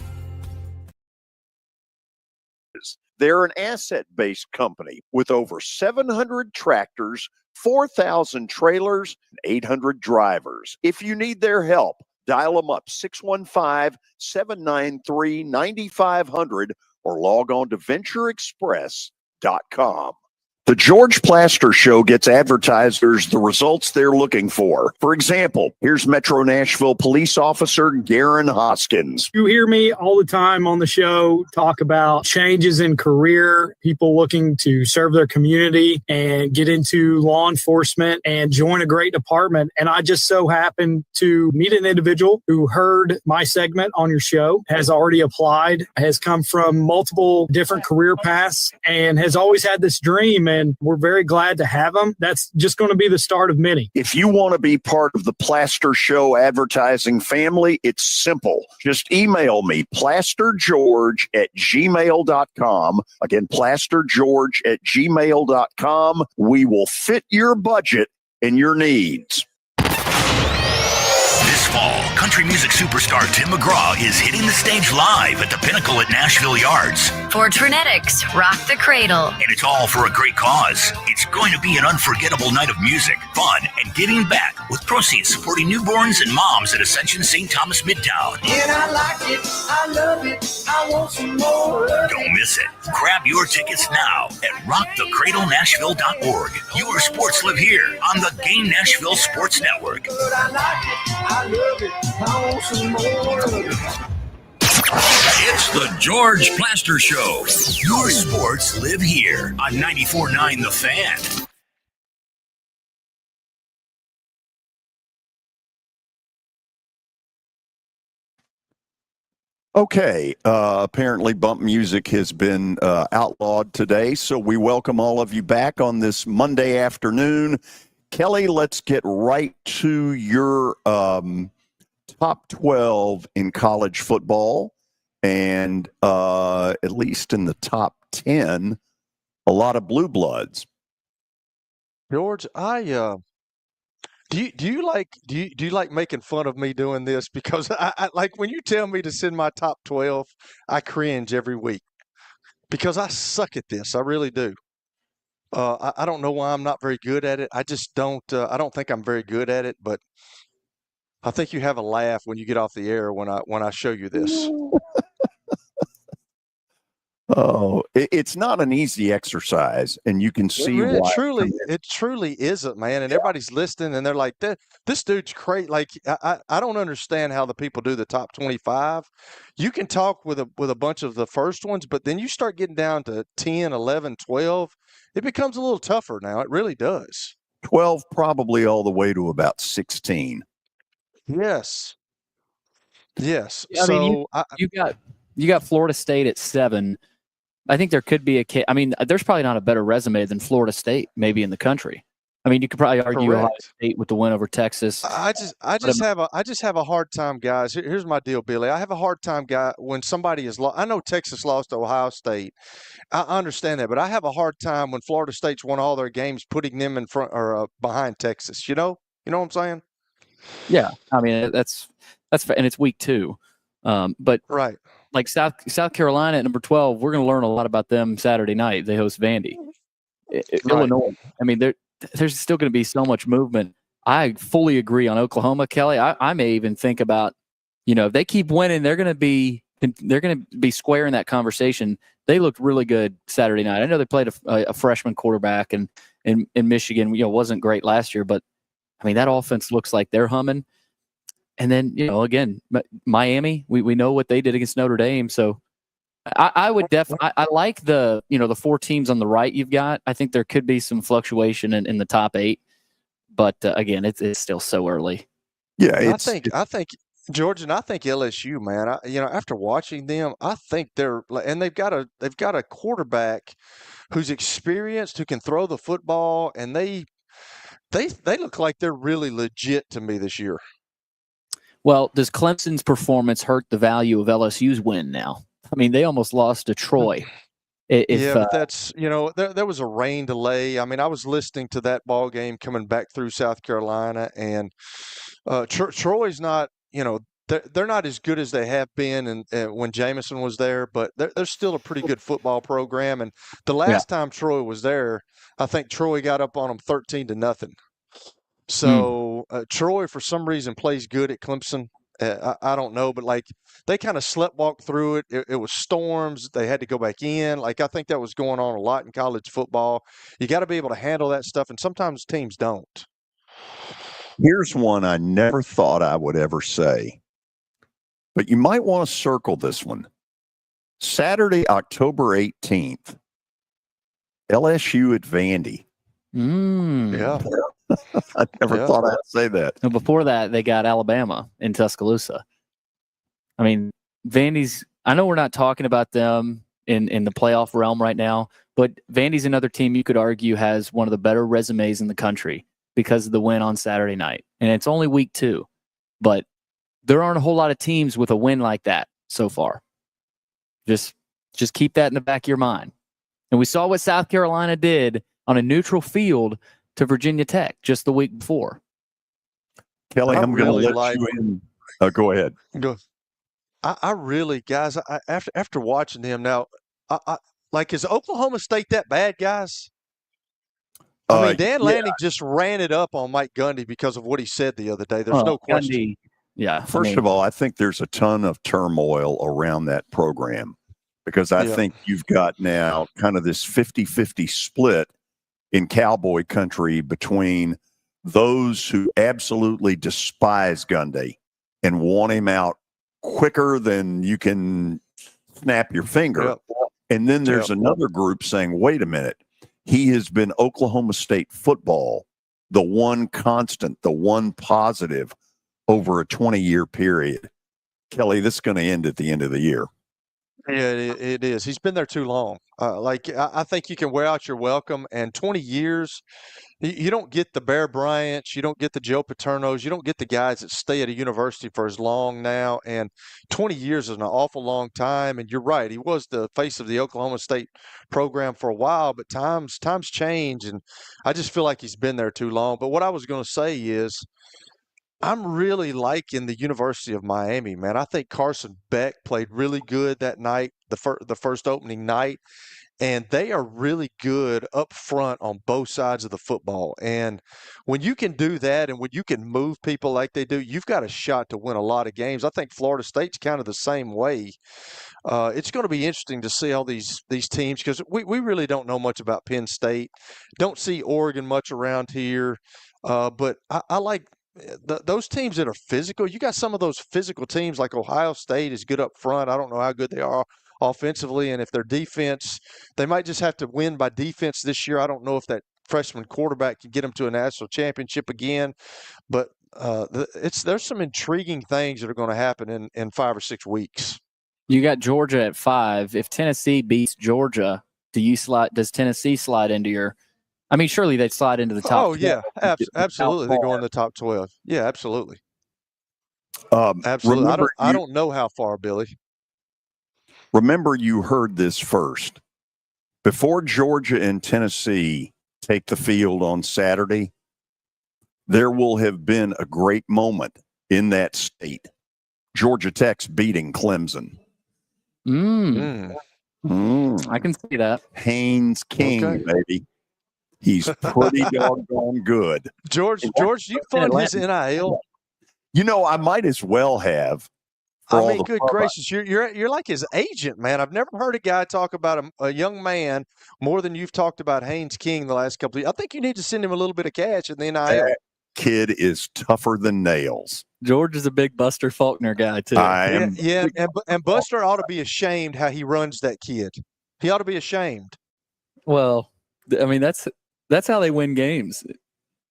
They're an asset-based company with over 700 tractors, 4,000 trailers, and 800 drivers. If you need their help, dial them up 615-793-9500 or log on to ventureexpress.com. The George Plaster Show gets advertisers the results they're looking for. For example, here's Metro Nashville Police Officer Garen Hoskins. You hear me all the time on the show talk about changes in career, people looking to serve their community and get into law enforcement and join a great department. And I just so happened to meet an individual who heard my segment on your show, has already applied, has come from multiple different career paths, and has always had this dream. And we're very glad to have them. That's just going to be the start of many. If you want to be part of the Plaster Show advertising family, it's simple. Just email me, plastergeorge@gmail.com. Again, plastergeorge@gmail.com. We will fit your budget and your needs. This fall, country music superstar Tim McGraw is hitting the stage live at the Pinnacle at Nashville Yards. For Trinetics, Rock the Cradle. And it's all for a great cause. It's going to be an unforgettable night of music, fun, and giving back with proceeds supporting newborns and moms at Ascension St. Thomas Midtown. And I like it, I love it, I want some more. Don't miss it. Grab your tickets now at rockthecradlenashville.org. Your sports live here on the Game Nashville Sports Network. But I like it, I love it, I want some more. It's the George Plaster Show. Your sports live here on 94.9 The Fan. Okay, apparently bump music has been outlawed today, so we welcome all of you back on this Monday afternoon. Kelly, let's get right to your top 12 in college football, and at least in the top 10, a lot of blue bloods. George, do you like making fun of me doing this? Because I like when you tell me to send my top 12, I cringe every week because I suck at this. I really do. I don't know why I'm not very good at it. I just don't. I don't think I'm very good at it, but I think you have a laugh when you get off the air when I show you this. Oh, it's not an easy exercise, and you can see why. It truly isn't, man. And everybody's listening, and they're like, "This dude's crazy." Like, I don't understand how the people do the top 25. You can talk with a bunch of the first ones, but then you start getting down to 10, 11, 12. It becomes a little tougher now. It really does. 12, probably all the way to about 16. Yes. Yeah, so I mean, you got Florida State at 7. I think there could be a case. I mean, there's probably not a better resume than Florida State, maybe in the country. I mean, you could probably argue Ohio State with the win over Texas. I just have a hard time, guys. Here's my deal, Billy. I have a hard time, when somebody is I know Texas lost to Ohio State. I understand that, but I have a hard time when Florida State's won all their games, putting them in front or behind Texas. You know what I'm saying? Yeah, I mean that's and it's week 2, but right. Like South Carolina at number 12, we're going to learn a lot about them Saturday night. They host Vandy. Illinois. I mean, there's still going to be so much movement. I fully agree on Oklahoma, Kelly. I may even think about, if they keep winning, they're going to be square in that conversation. They looked really good Saturday night. I know they played a freshman quarterback and in Michigan, wasn't great last year, but I mean that offense looks like they're humming. And then, again, Miami, we know what they did against Notre Dame. So I would definitely, I like the 4 teams on the right you've got. I think there could be some fluctuation in the top 8. But again, it's still so early. Yeah. I think, George, and I think LSU, man, after watching them, I think they've got a quarterback who's experienced, who can throw the football, and they look like they're really legit to me this year. Well, does Clemson's performance hurt the value of LSU's win now? I mean, they almost lost to Troy. But that's, there was a rain delay. I mean, I was listening to that ball game coming back through South Carolina, and Troy's not, they're not as good as they have been when Jameson was there, but they're still a pretty good football program. And the last time Troy was there, I think Troy got up on them 13-0. So Troy, for some reason, plays good at Clemson. I don't know, but they kind of sleptwalked through it. It was storms. They had to go back in. I think that was going on a lot in college football. You got to be able to handle that stuff, and sometimes teams don't. Here's one I never thought I would ever say, but you might want to circle this one. Saturday, October 18th, LSU at Vandy. Yeah. I never thought I'd say that. And before that, they got Alabama in Tuscaloosa. I mean, Vandy's, I know we're not talking about them in the playoff realm right now, but Vandy's another team you could argue has one of the better resumes in the country because of the win on Saturday night. And it's only week 2, but there aren't a whole lot of teams with a win like that so far. Just keep that in the back of your mind. And we saw what South Carolina did on a neutral field to Virginia Tech just the week before. Kelly, I'm going to let you in. Go ahead. Go. I really, guys, after watching them now, is Oklahoma State that bad, guys? I mean, Dan Lanning just ran it up on Mike Gundy because of what he said the other day. There's no question. Gundy, First of all, I think there's a ton of turmoil around that program because I think you've got now kind of this 50-50 split in Cowboy country between those who absolutely despise Gundy and want him out quicker than you can snap your finger. Yep. And then there's another group saying, wait a minute, he has been Oklahoma State football, the one constant, the one positive over a 20-year period. Kelly, this is going to end at the end of the year. Yeah, it is. He's been there too long. I think you can wear out your welcome. And 20 years, you don't get the Bear Bryants, you don't get the Joe Paternos, you don't get the guys that stay at a university for as long now. And 20 years is an awful long time. And you're right, he was the face of the Oklahoma State program for a while, but times change. And I just feel like he's been there too long. But what I was going to say is, I'm really liking the University of Miami, man. I think Carson Beck played really good that night, the first opening night, and they are really good up front on both sides of the football. And when you can do that and when you can move people like they do, you've got a shot to win a lot of games. I think Florida State's kind of the same way. It's going to be interesting to see all these teams because we really don't know much about Penn State. Don't see Oregon much around here, but I like those teams that are physical. You got some of those physical teams like Ohio State is good up front. I don't know how good they are offensively, and if their defense, they might just have to win by defense this year. I don't know if that freshman quarterback can get them to a national championship again, but there's some intriguing things that are going to happen in 5 or 6 weeks. You got Georgia at 5. If Tennessee beats Georgia, does Tennessee slide into your – I mean, surely they'd slide into the top 12. Yeah, absolutely. They go in the top 12. Yeah, absolutely. Absolutely. Remember, I don't know how far, Billy. Remember, you heard this first. Before Georgia and Tennessee take the field on Saturday, there will have been a great moment in that state. Georgia Tech's beating Clemson. I can see that. Haynes King, baby. He's pretty doggone good. George, do you fund his NIL? You know, I might as well have. I mean, good gracious, you're like his agent, man. I've never heard a guy talk about a young man more than you've talked about Haynes King the last couple of years. I think you need to send him a little bit of cash and then That kid is tougher than nails. George is a big Buster Faulkner guy, too. And Buster ought to be ashamed how he runs that kid. He ought to be ashamed. Well, I mean, that's how they win games.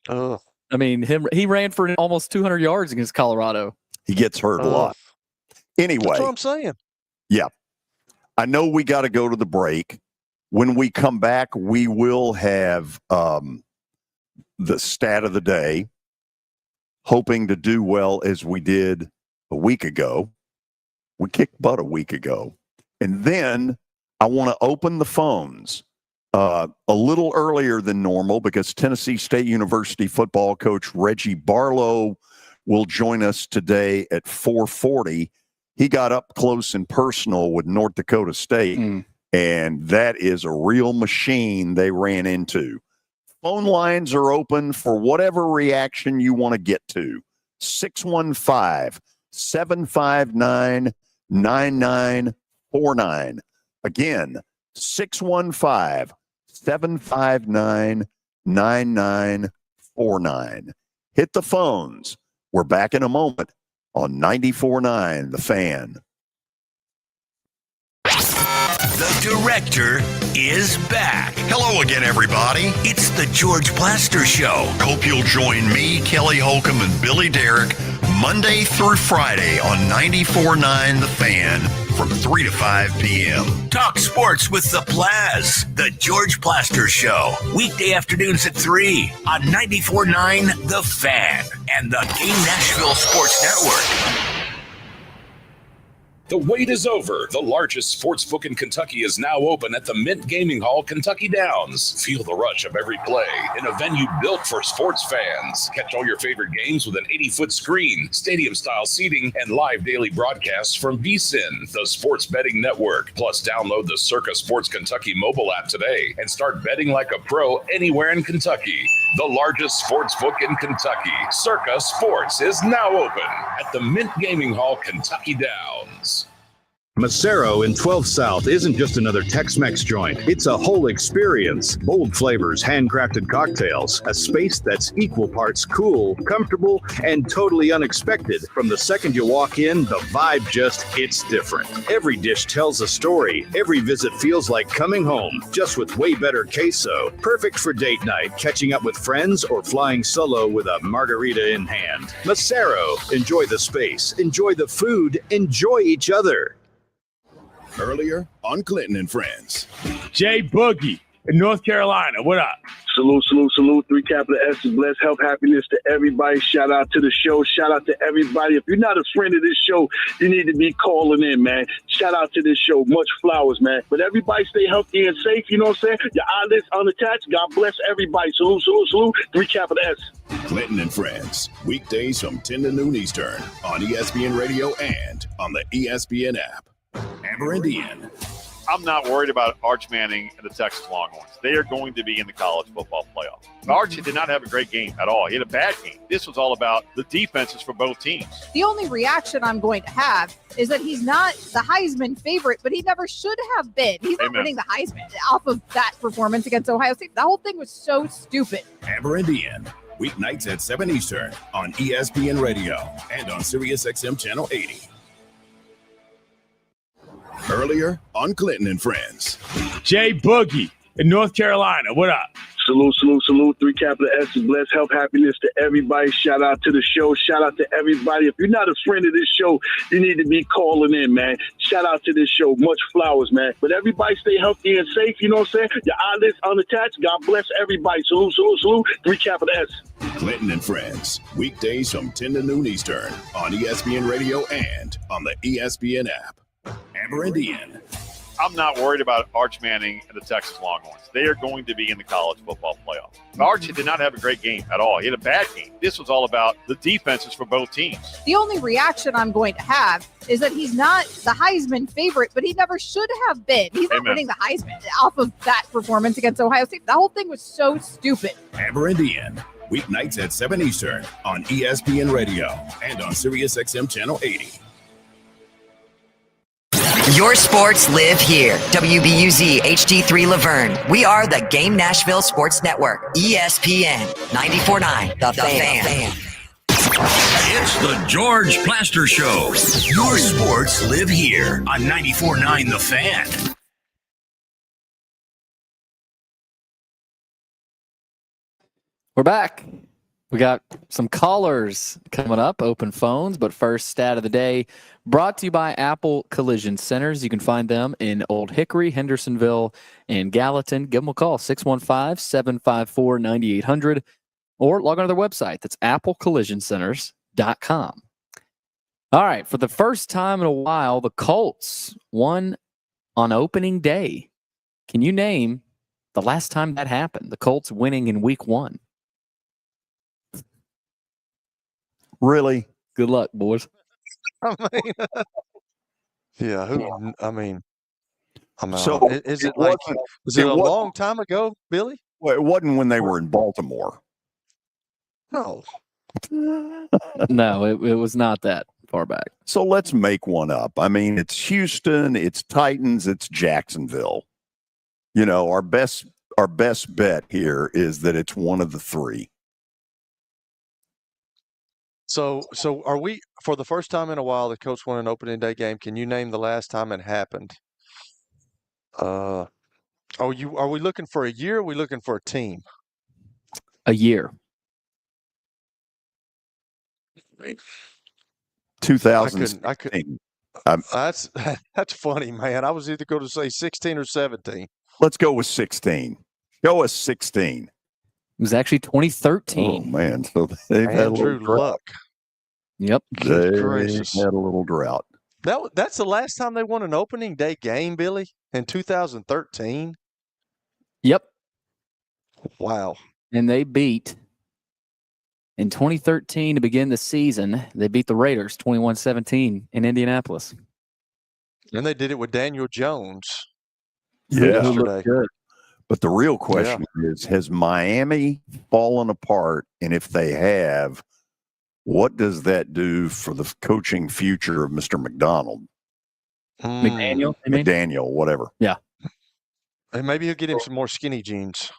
I mean, he ran for almost 200 yards against Colorado. He gets hurt a lot. Anyway. That's what I'm saying. Yeah. I know we got to go to the break. When we come back, we will have the stat of the day, hoping to do well as we did a week ago. We kicked butt a week ago. And then I want to open the phones a little earlier than normal because Tennessee State University football coach Reggie Barlow will join us today at 4:40. He got up close and personal with North Dakota State, and that is a real machine they ran into. Phone lines are open for whatever reaction you want to get to. 615-759-9949. Again, 615-759-9949. Hit the phones. We're back in a moment on 94.9 The Fan. The director is back. Hello again, everybody. It's the George Plaster Show. Hope you'll join me, Kelly Holcomb, and Billy Derrick Monday through Friday on 94.9 The Fan from 3 to 5 p.m. Talk sports with the Plaz. The George Plaster Show. Weekday afternoons at 3 on 94.9 The Fan and the Game Nashville Sports Network. The wait is over. The largest sports book in Kentucky is now open at the Mint Gaming Hall, Kentucky Downs. Feel the rush of every play in a venue built for sports fans. Catch all your favorite games with an 80-foot screen, stadium-style seating, and live daily broadcasts from VSiN, the sports betting network. Plus, download the Circa Sports Kentucky mobile app today and start betting like a pro anywhere in Kentucky. The largest sports book in Kentucky, Circa Sports, is now open at the Mint Gaming Hall, Kentucky Downs. Macero in 12 South isn't just another Tex-Mex joint. It's a whole experience. Bold flavors, handcrafted cocktails, a space that's equal parts cool, comfortable, and totally unexpected. From the second you walk in, the vibe just hits different. Every dish tells a story. Every visit feels like coming home, just with way better queso. Perfect for date night, catching up with friends, or flying solo with a margarita in hand. Macero. Enjoy the space. Enjoy the food. Enjoy each other. Earlier on Clinton and Friends. Jay Boogie in North Carolina. What up? Salute, salute, salute. 3 capital S's. Bless, health, happiness to everybody. Shout out to the show. Shout out to everybody. If you're not a friend of this show, you need to be calling in, man. Shout out to this show. Much flowers, man. But everybody stay healthy and safe. You know what I'm saying? Your eyelids unattached. God bless everybody. Salute, salute, salute. 3 capital S. Clinton and Friends. Weekdays from 10 to noon Eastern on ESPN Radio and on the ESPN app. Amber and Ian. I'm not worried about Arch Manning and the Texas Longhorns. They are going to be in the college football playoff. Arch did not have a great game at all. He had a bad game. This was all about the defenses for both teams. The only reaction I'm going to have is that he's not the Heisman favorite, but he never should have been. He's not winning the Heisman off of that performance against Ohio State. The whole thing was so stupid. Amber and Ian. Weeknights at 7 Eastern on ESPN Radio and on SiriusXM Channel 80. Earlier on Clinton and Friends. Jay Boogie in North Carolina. What up? Salute. 3 capital S's. Bless, health, happiness to everybody. Shout out to the show. Shout out to everybody. If you're not a friend of this show, you need to be calling in, man. Shout out to this show. Much flowers, man. But everybody stay healthy and safe. You know what I'm saying? Your eyelids unattached. God bless everybody. Salute. 3 capital S. Clinton and Friends, weekdays from 10 to noon Eastern on ESPN Radio and on the ESPN app. Amber and Ian. I'm not worried about Arch Manning and the Texas Longhorns. They are going to be in the college football playoff. Arch did not have a great game at all. He had a bad game. This was all about the defenses for both teams. The only reaction I'm going to have is that he's not the Heisman favorite, but he never should have been. He's not winning the Heisman off of that performance against Ohio State. The whole thing was so stupid. Amber and Ian, weeknights at 7 Eastern on ESPN Radio and on Sirius XM Channel 80. Your sports live here. WBUZ HD3 Laverne. We are the Game Nashville Sports Network. ESPN 94.9. The Fan. It's the George Plaster Show. Your sports live here on 94.9 The Fan. We're back. We got some callers coming up, open phones, but first stat of the day brought to you by Apple Collision Centers. You can find them in Old Hickory, Hendersonville, and Gallatin. Give them a call, 615-754-9800, or log on to their website. That's applecollisioncenters.com. All right, for the first time in a while, the Colts won on opening day. Can you name the last time that happened? The Colts winning in week 1. Really? Good luck, boys. I mean, So is it like was it a long time ago, Billy? Well, it wasn't when they were in Baltimore. No. No, it was not that far back. So let's make one up. I mean, it's Houston, it's Titans, it's Jacksonville. You know, our best bet here is that it's one of the three. So are we, for the first time in a while, the Colts won an opening day game? Can you name the last time it happened? Are we looking for a year? Or are we looking for a team? A year. 2000. I couldn't. That's funny, man. I was either going to say 16 or 17. Let's go with 16. Show us 16. It was actually 2013. Oh, man. So they've had a little drought. Yep. They've had a little drought. That's the last time they won an opening day game, Billy, in 2013? Yep. Wow. And they beat, in 2013 to begin the season, they beat the Raiders 21-17 in Indianapolis. And they did it with Daniel Jones. Yeah. Yesterday. But the real question is, has Miami fallen apart? And if they have, what does that do for the coaching future of Mr. McDonald? McDaniel, whatever. Yeah. And maybe he'll get him some more skinny jeans.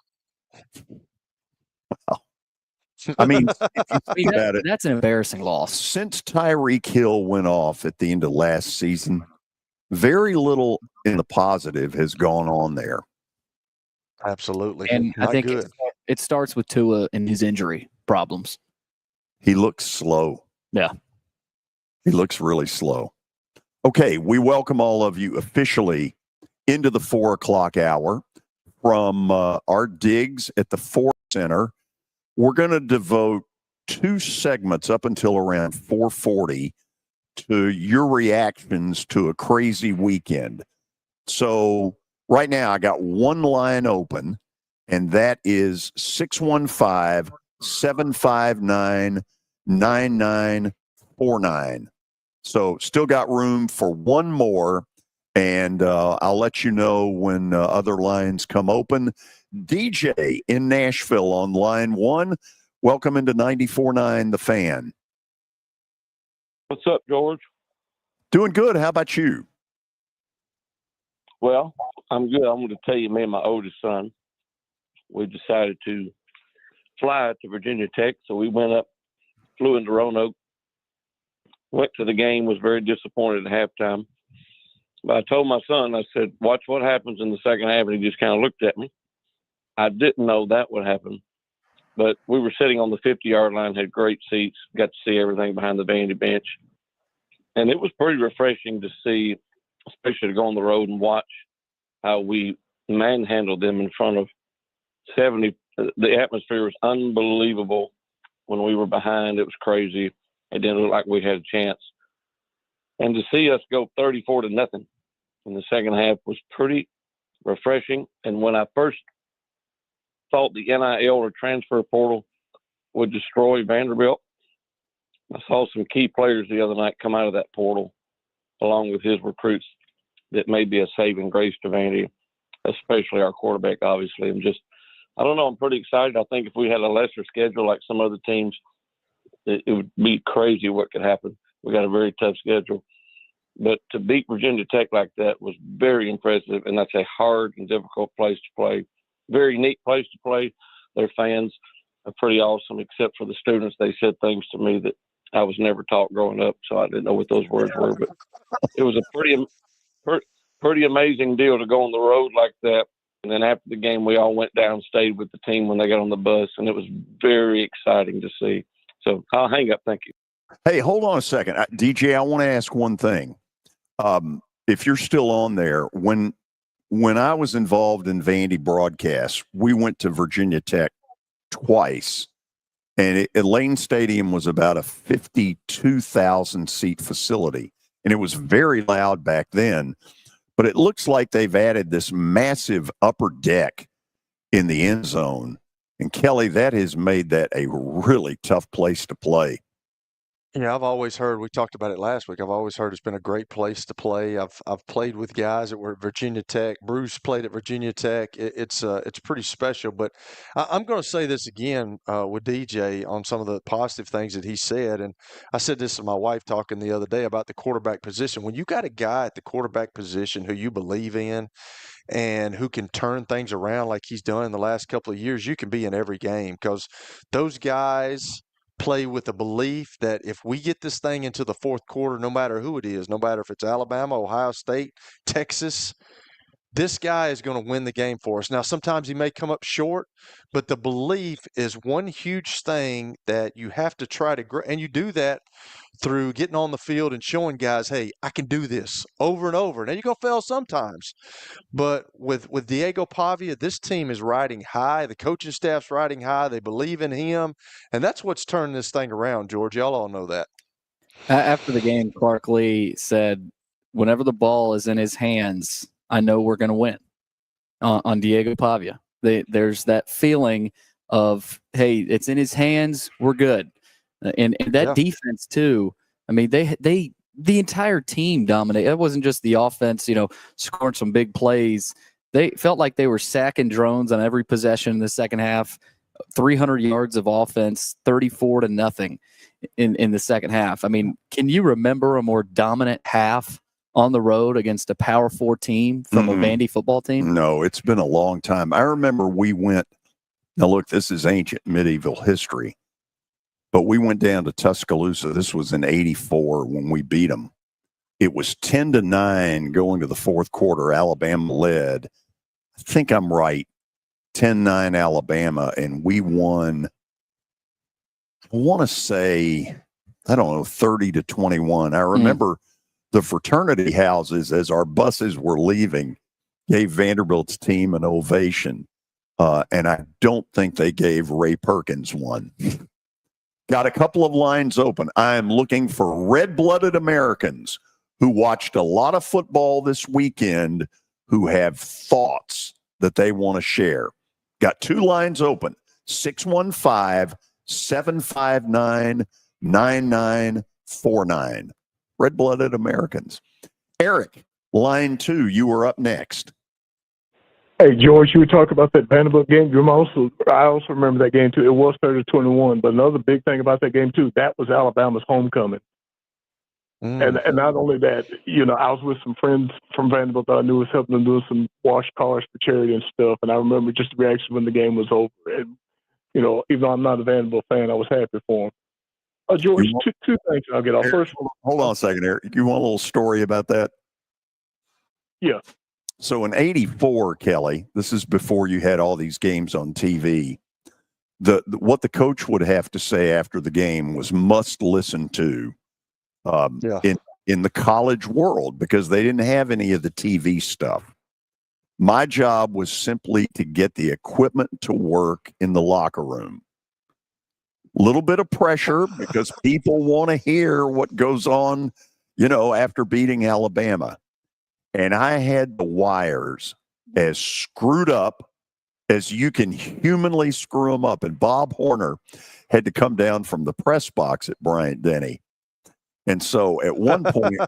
Wow. I mean, if you think about it, that's an embarrassing loss. Since Tyreek Hill went off at the end of last season, very little in the positive has gone on there. Absolutely. And I think it starts with Tua and his injury problems. He looks slow. Yeah. He looks really slow. Okay, we welcome all of you officially into the 4 o'clock hour from our digs at the Ford Center. We're going to devote 2 segments up until around 4:40 to your reactions to a crazy weekend. So right now I got one line open, and that is 615-759-9949. So still got room for one more, and I'll let you know when other lines come open. DJ in Nashville on line 1. Welcome into 94.9 The Fan. What's up, George? Doing good. How about you? Well, I'm good. I'm going to tell you, me and my oldest son, we decided to fly to Virginia Tech. So we went up, flew into Roanoke, went to the game, was very disappointed at halftime. But I told my son, I said, watch what happens in the second half. And he just kind of looked at me. I didn't know that would happen. But we were sitting on the 50-yard line, had great seats, got to see everything behind the Vandy bench. And it was pretty refreshing to see, especially to go on the road and watch how we manhandled them in front of 70. The atmosphere was unbelievable when we were behind. It was crazy. It didn't look like we had a chance. And to see us go 34-0 in the second half was pretty refreshing. And when I first thought the NIL or transfer portal would destroy Vanderbilt, I saw some key players the other night come out of that portal along with his recruits that may be a saving grace to Vandy, especially our quarterback, obviously. I don't know, I'm pretty excited. I think if we had a lesser schedule like some other teams, it would be crazy what could happen. We got a very tough schedule. But to beat Virginia Tech like that was very impressive, and that's a hard and difficult place to play. Very neat place to play. Their fans are pretty awesome, except for the students. They said things to me that I was never taught growing up, so I didn't know what those words were. But it was a pretty amazing deal to go on the road like that. And then after the game, we all went down, stayed with the team when they got on the bus, and it was very exciting to see. So I'll hang up. Thank you. Hey, hold on a second. DJ, I want to ask one thing. If you're still on there, when I was involved in Vandy broadcasts, we went to Virginia Tech twice, and Lane Stadium was about a 52,000 seat facility, and it was very loud back then. But it looks like they've added this massive upper deck in the end zone, and Kelly, that has made that a really tough place to play. Yeah, I've always heard, we talked about it last week, I've always heard it's been a great place to play. I've played with guys that were at Virginia Tech. Bruce played at Virginia Tech. It's pretty special. But I'm going to say this again with DJ on some of the positive things that he said. And I said this to my wife talking the other day about the quarterback position. When you got a guy at the quarterback position who you believe in and who can turn things around like he's done in the last couple of years, you can be in every game because those guys play with the belief that if we get this thing into the fourth quarter, no matter who it is, no matter if it's Alabama, Ohio State, Texas, this guy is going to win the game for us. Now, sometimes he may come up short, but the belief is one huge thing that you have to try to – and you do that through getting on the field and showing guys, hey, I can do this over and over. Now, you're going to fail sometimes. But with Diego Pavia, this team is riding high. The coaching staff's riding high. They believe in him. And that's what's turning this thing around, George. Y'all all know that. After the game, Clark Lee said, whenever the ball is in his hands, I know we're going to win on Diego Pavia. There's that feeling of, hey, it's in his hands, we're good. And that defense, too, I mean, the entire team dominated. It wasn't just the offense, scoring some big plays. They felt like they were sacking drones on every possession in the second half. 300 yards of offense, 34-0 in the second half. I mean, can you remember a more dominant half on the road against a Power 4 team from a Vandy football team? No, it's been a long time. I remember we went, now look, this is ancient medieval history, but we went down to Tuscaloosa. This was in 84 when we beat them. It was 10-9 going to the fourth quarter. Alabama led. I think I'm right. 10-9 Alabama, and we won, I want to say, 30-21. I remember the fraternity houses, as our buses were leaving, gave Vanderbilt's team an ovation. And I don't think they gave Ray Perkins one. Got a couple of lines open. I'm looking for red-blooded Americans who watched a lot of football this weekend who have thoughts that they want to share. Got two lines open, 615-759-9949. Red-blooded Americans. Eric, line 2, you were up next. Hey, George, you were talking about that Vanderbilt game. I also remember that game, too. It was 30-21, but another big thing about that game, too, that was Alabama's homecoming. And not only that, I was with some friends from Vanderbilt that I knew was helping them do some wash cars for charity and stuff. And I remember just the reaction when the game was over. And, even though I'm not a Vanderbilt fan, I was happy for them. George, two things I'll get off. Eric, First, hold on a second, Eric. You want a little story about that? Yeah. So in '84, Kelly, this is before you had all these games on TV. What the coach would have to say after the game was must listen to in the college world, because they didn't have any of the TV stuff. My job was simply to get the equipment to work in the locker room. Little bit of pressure because people want to hear what goes on, after beating Alabama. And I had the wires as screwed up as you can humanly screw them up. And Bob Horner had to come down from the press box at Bryant-Denny. And so at one point,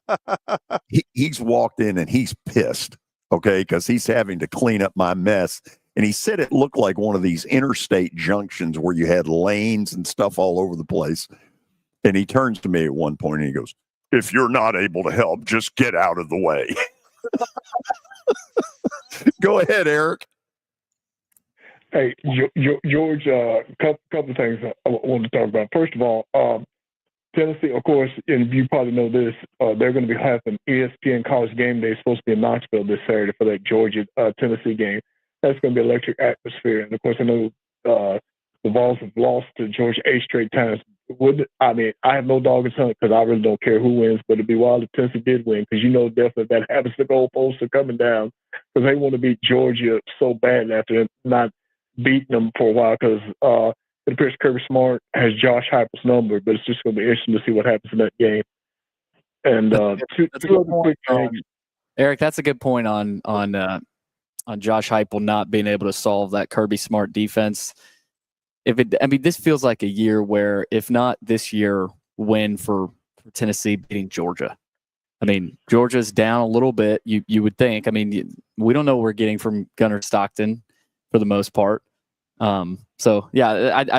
he's walked in and he's pissed, okay, because he's having to clean up my mess. And he said it looked like one of these interstate junctions where you had lanes and stuff all over the place. And he turns to me at one point and he goes, "If you're not able to help, just get out of the way." Go ahead, Eric. Hey, George, couple of things I want to talk about. First of all, Tennessee, of course, and you probably know this, they're going to be having ESPN College Game Day. It's supposed to be in Knoxville this Saturday for that Georgia-Tennessee game. That's going to be an electric atmosphere. And, of course, I know the Vols have lost to Georgia 8 straight times. I have no dog in hunt because I really don't care who wins, but it'd be wild if Tennessee did win, because definitely that happens, the goalposts are coming down because they want to beat Georgia so bad after not beating them for a while, because it appears Kirby Smart has Josh Heupel's number, but it's just going to be interesting to see what happens in that game. And two other quick things. Eric, that's a good point on Josh Heupel not being able to solve that Kirby Smart defense. This feels like a year where, if not this year, win for Tennessee beating Georgia. Georgia's down a little bit, you would think. We don't know what we're getting from Gunnar Stockton for the most part. I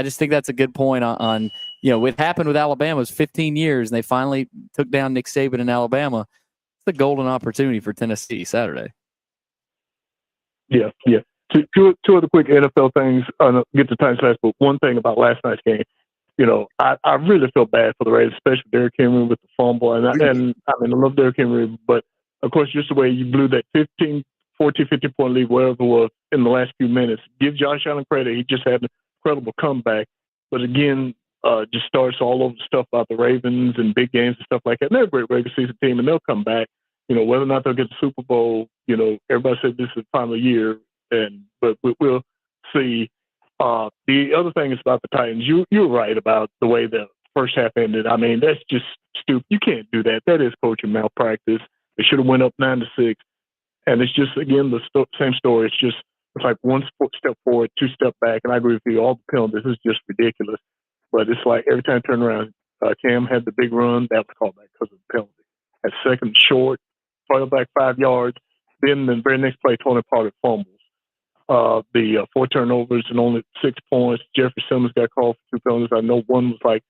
just think that's a good point on what happened with Alabama was 15 years, and they finally took down Nick Saban in Alabama. It's the golden opportunity for Tennessee Saturday. Yeah. Two other quick NFL things. Get the time fast, but one thing about last night's game, I really feel bad for the Raiders, especially Derrick Henry with the fumble. And I love Derrick Henry, but of course, just the way you blew that 50-point lead, whatever it was, in the last few minutes. Give Josh Allen credit. He just had an incredible comeback. But again, just starts all over the stuff about the Ravens and big games and stuff like that. And they're a great regular season team, and they'll come back. Whether or not they'll get the Super Bowl, everybody said this is the final year, but we'll see. The other thing is about the Titans. You're right about the way the first half ended. That's just stupid. You can't do that. That is coaching malpractice. They should have went up 9-6. And it's just, again, the same story. It's like one step forward, 2 step back. And I agree with you. All the penalties is just ridiculous. But it's like every time I turn around, Cam had the big run. That was called back because of the penalty. At second short, fell back 5 yards. Then the very next play, Tony Pollard fumbles. The 4 turnovers and only 6 points. Jeffrey Simmons got called for 2 penalties. I know one was like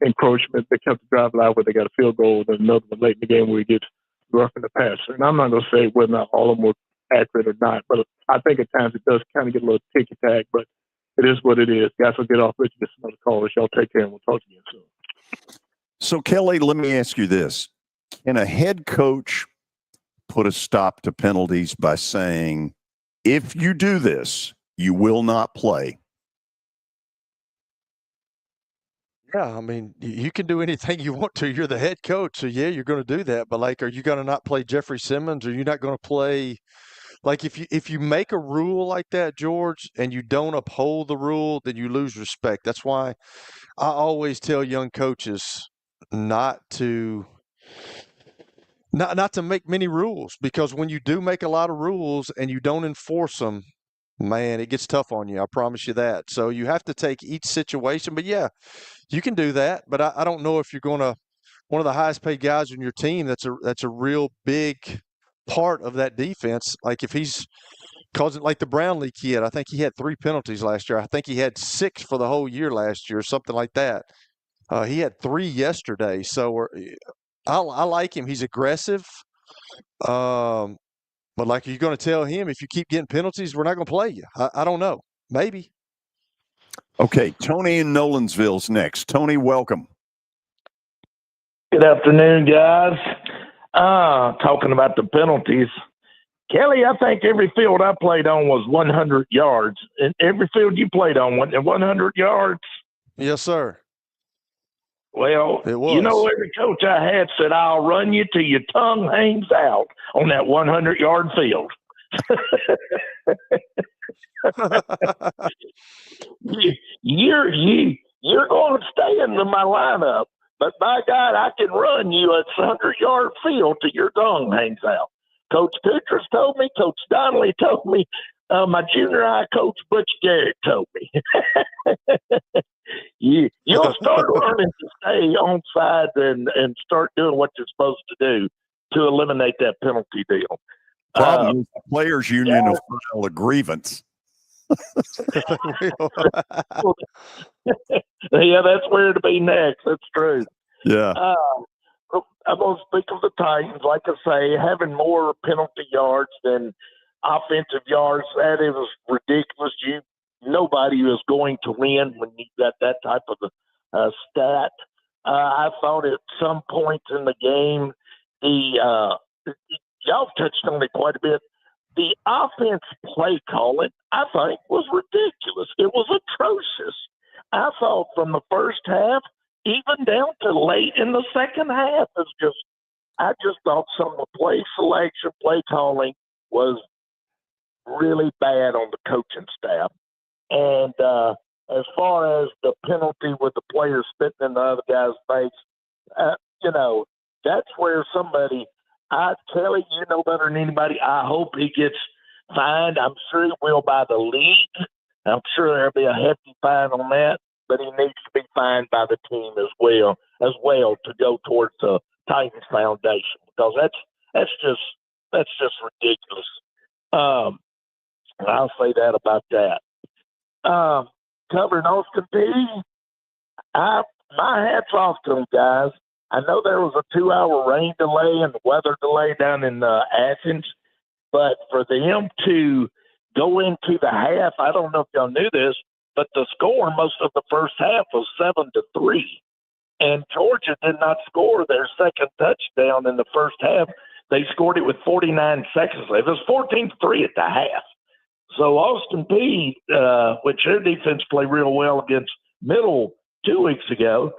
encroachment. They kept the drive alive where they got a field goal. And another one late in the game where he gets roughing the passer. And I'm not going to say whether or not all of them were accurate or not, but I think at times it does kind of get a little ticky-tack, but it is what it is. Guys, will get off. Let's get some other callers. Y'all take care, and we'll talk to you soon. So, Kelly, let me ask you this. Can a head coach put a stop to penalties by saying, if you do this, you will not play? Yeah, you can do anything you want to. You're the head coach, so yeah, you're going to do that. But are you going to not play Jeffrey Simmons? Or you're not going to play? If you make a rule like that, George, and you don't uphold the rule, then you lose respect. That's why I always tell young coaches not to make many rules, because when you do make a lot of rules and you don't enforce them, man, it gets tough on you. I promise you that. So you have to take each situation. But yeah, you can do that. But I don't know if you're going to one of the highest paid guys on your team. That's a real big part of that defense. Like if he's causing, like the Brownlee kid, I think he had 3 penalties last year. I think he had 6 for the whole year last year, something like that. He had 3 yesterday. So I like him. He's aggressive. But you're going to tell him, if you keep getting penalties, we're not going to play you. I don't know. Maybe. Okay, Tony in Nolensville's next. Tony, welcome. Good afternoon, guys. Talking about the penalties, Kelly, I think every field I played on was 100 yards. And every field you played on, wasn't it 100 yards? Yes, sir. Well, it was. You know, every coach I had said, I'll run you till your tongue hangs out on that 100-yard field. You're going to stay into my lineup, but by God, I can run you a 100-yard field till your tongue hangs out. Coach Kuchers told me, Coach Donnelly told me, my junior high coach Butch Garrett told me. You'll start learning to stay on side and start doing what you're supposed to do to eliminate that penalty deal. Problem is the players' union will file a grievance. Yeah, that's where to be next. That's true. Yeah. I'm going to speak of the Titans. Like I say, having more penalty yards than offensive yards, that is ridiculous. Nobody is going to win when you got that type of stat. I thought at some point in the game, y'all touched on it quite a bit. The offense play calling, I think, was ridiculous. It was atrocious. I thought from the first half, even down to late in the second half, I just thought some of the play selection, play calling was really bad on the coaching staff. And as far as the penalty with the players spitting in the other guy's face, that's where somebody – Kelly, you know better than anybody. I hope he gets fined. I'm sure he will by the league. I'm sure there'll be a hefty fine on that, but he needs to be fined by the team as well to go towards the Titans Foundation, because that's just ridiculous. I'll say that about that. Covering Austin Peay, my hat's off to them, guys. I know there was a 2-hour rain delay and weather delay down in Athens, but for them to go into the half, I don't know if y'all knew this, but the score most of the first half was 7-3, and Georgia did not score their second touchdown in the first half. They scored it with 49 seconds left. It was 14-3 at the half. So Austin Peay, which their defense played real well against Middle 2 weeks ago,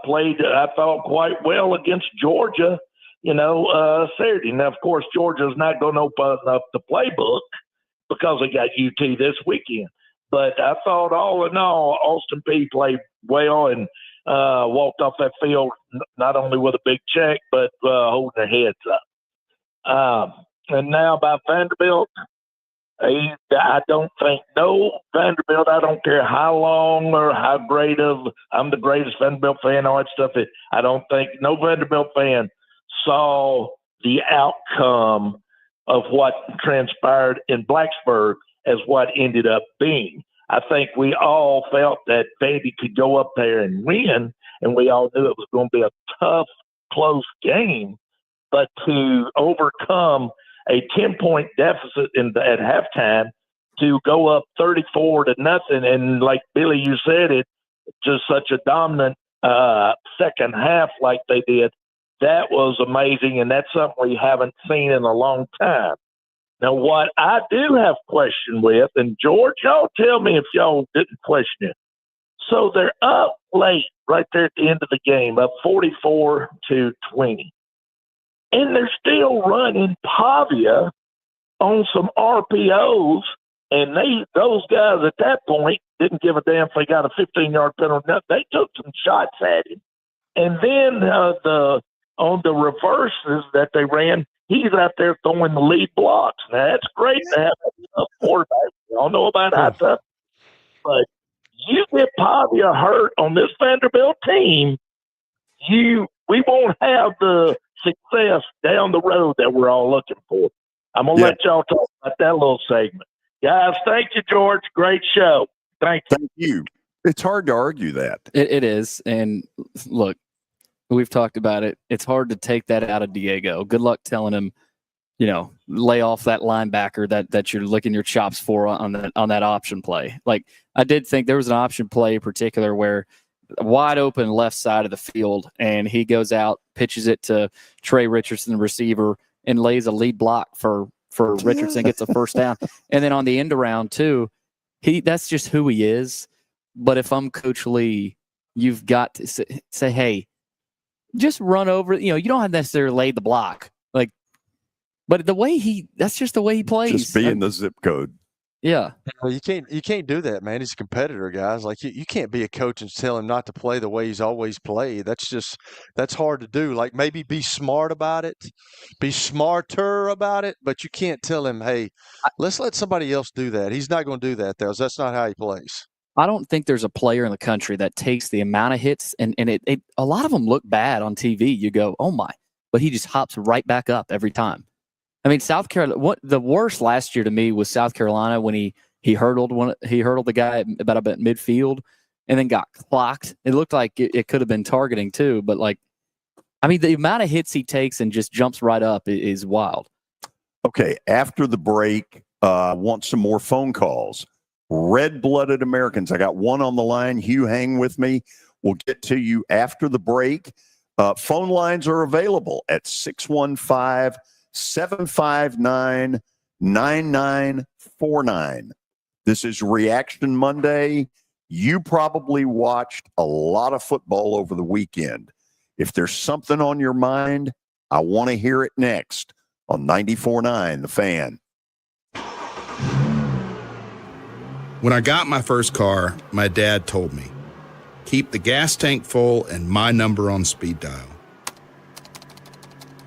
played, I thought, quite well against Georgia, Saturday. Now, of course, Georgia's not going to open up the playbook because they got UT this weekend. But I thought, all in all, Austin Peay played well and walked off that field not only with a big check, but holding their heads up. And now about Vanderbilt, I don't think Vanderbilt, I don't care how long or how great I'm the greatest Vanderbilt fan, all that stuff. I don't think no Vanderbilt fan saw the outcome of what transpired in Blacksburg as what ended up being. I think we all felt that Vandy could go up there and win, and we all knew it was going to be a tough, close game. But to overcome a 10-point deficit at halftime, to go up 34-0, and like Billy, you said it, just such a dominant second half like they did, that was amazing, and that's something we haven't seen in a long time. Now, what I do have question with, and George, y'all tell me if y'all didn't question it. So they're up late right there at the end of the game, up 44-20. And they're still running Pavia on some RPOs, and those guys at that point didn't give a damn if they got a 15-yard penalty. They took some shots at him. And then on the reverses that they ran, he's out there throwing the lead blocks. Now, that's great to have a quarterback. We all know about how tough. But you get Pavia hurt on this Vanderbilt team, we won't have the success down the road that we're all looking for. I'm going to let y'all talk about that little segment. Guys, thank you, George. Great show. Thank you. It's hard to argue that. It is. And look, we've talked about it. It's hard to take that out of Diego. Good luck telling him, lay off that linebacker that you're licking your chops for on that option play. Like, I did think there was an option play in particular where wide open left side of the field, and he goes out, pitches it to Trey Richardson, the receiver, and lays a lead block for for Richardson, gets a first down. And then on the end around too, that's just who he is. But if I'm Coach Lee, you've got to say, hey, just run over. You don't have to necessarily lay the block. But that's just the way he plays. Just be in the zip code. Yeah. Well, you can't do that, man. He's a competitor, guys. Like you can't be a coach and tell him not to play the way he's always played. That's hard to do. Like maybe be smart about it, be smarter about it, but you can't tell him, hey, let's let somebody else do that. He's not going to do that, though. That's not how he plays. I don't think there's a player in the country that takes the amount of hits and a lot of them look bad on TV. You go, oh my, but he just hops right back up every time. I mean, South Carolina. The worst last year to me was South Carolina when he hurdled the guy about midfield and then got clocked. It looked like it could have been targeting too, but the amount of hits he takes and just jumps right up is wild. Okay, after the break, want some more phone calls. Red-blooded Americans. I got one on the line. Hugh, hang with me. We'll get to you after the break. Phone lines are available at 615-759-9949. This is Reaction Monday. You probably watched a lot of football over the weekend. If there's something on your mind, I want to hear it next on 94.9 The Fan. When I got my first car, my dad told me, keep the gas tank full and my number on speed dial.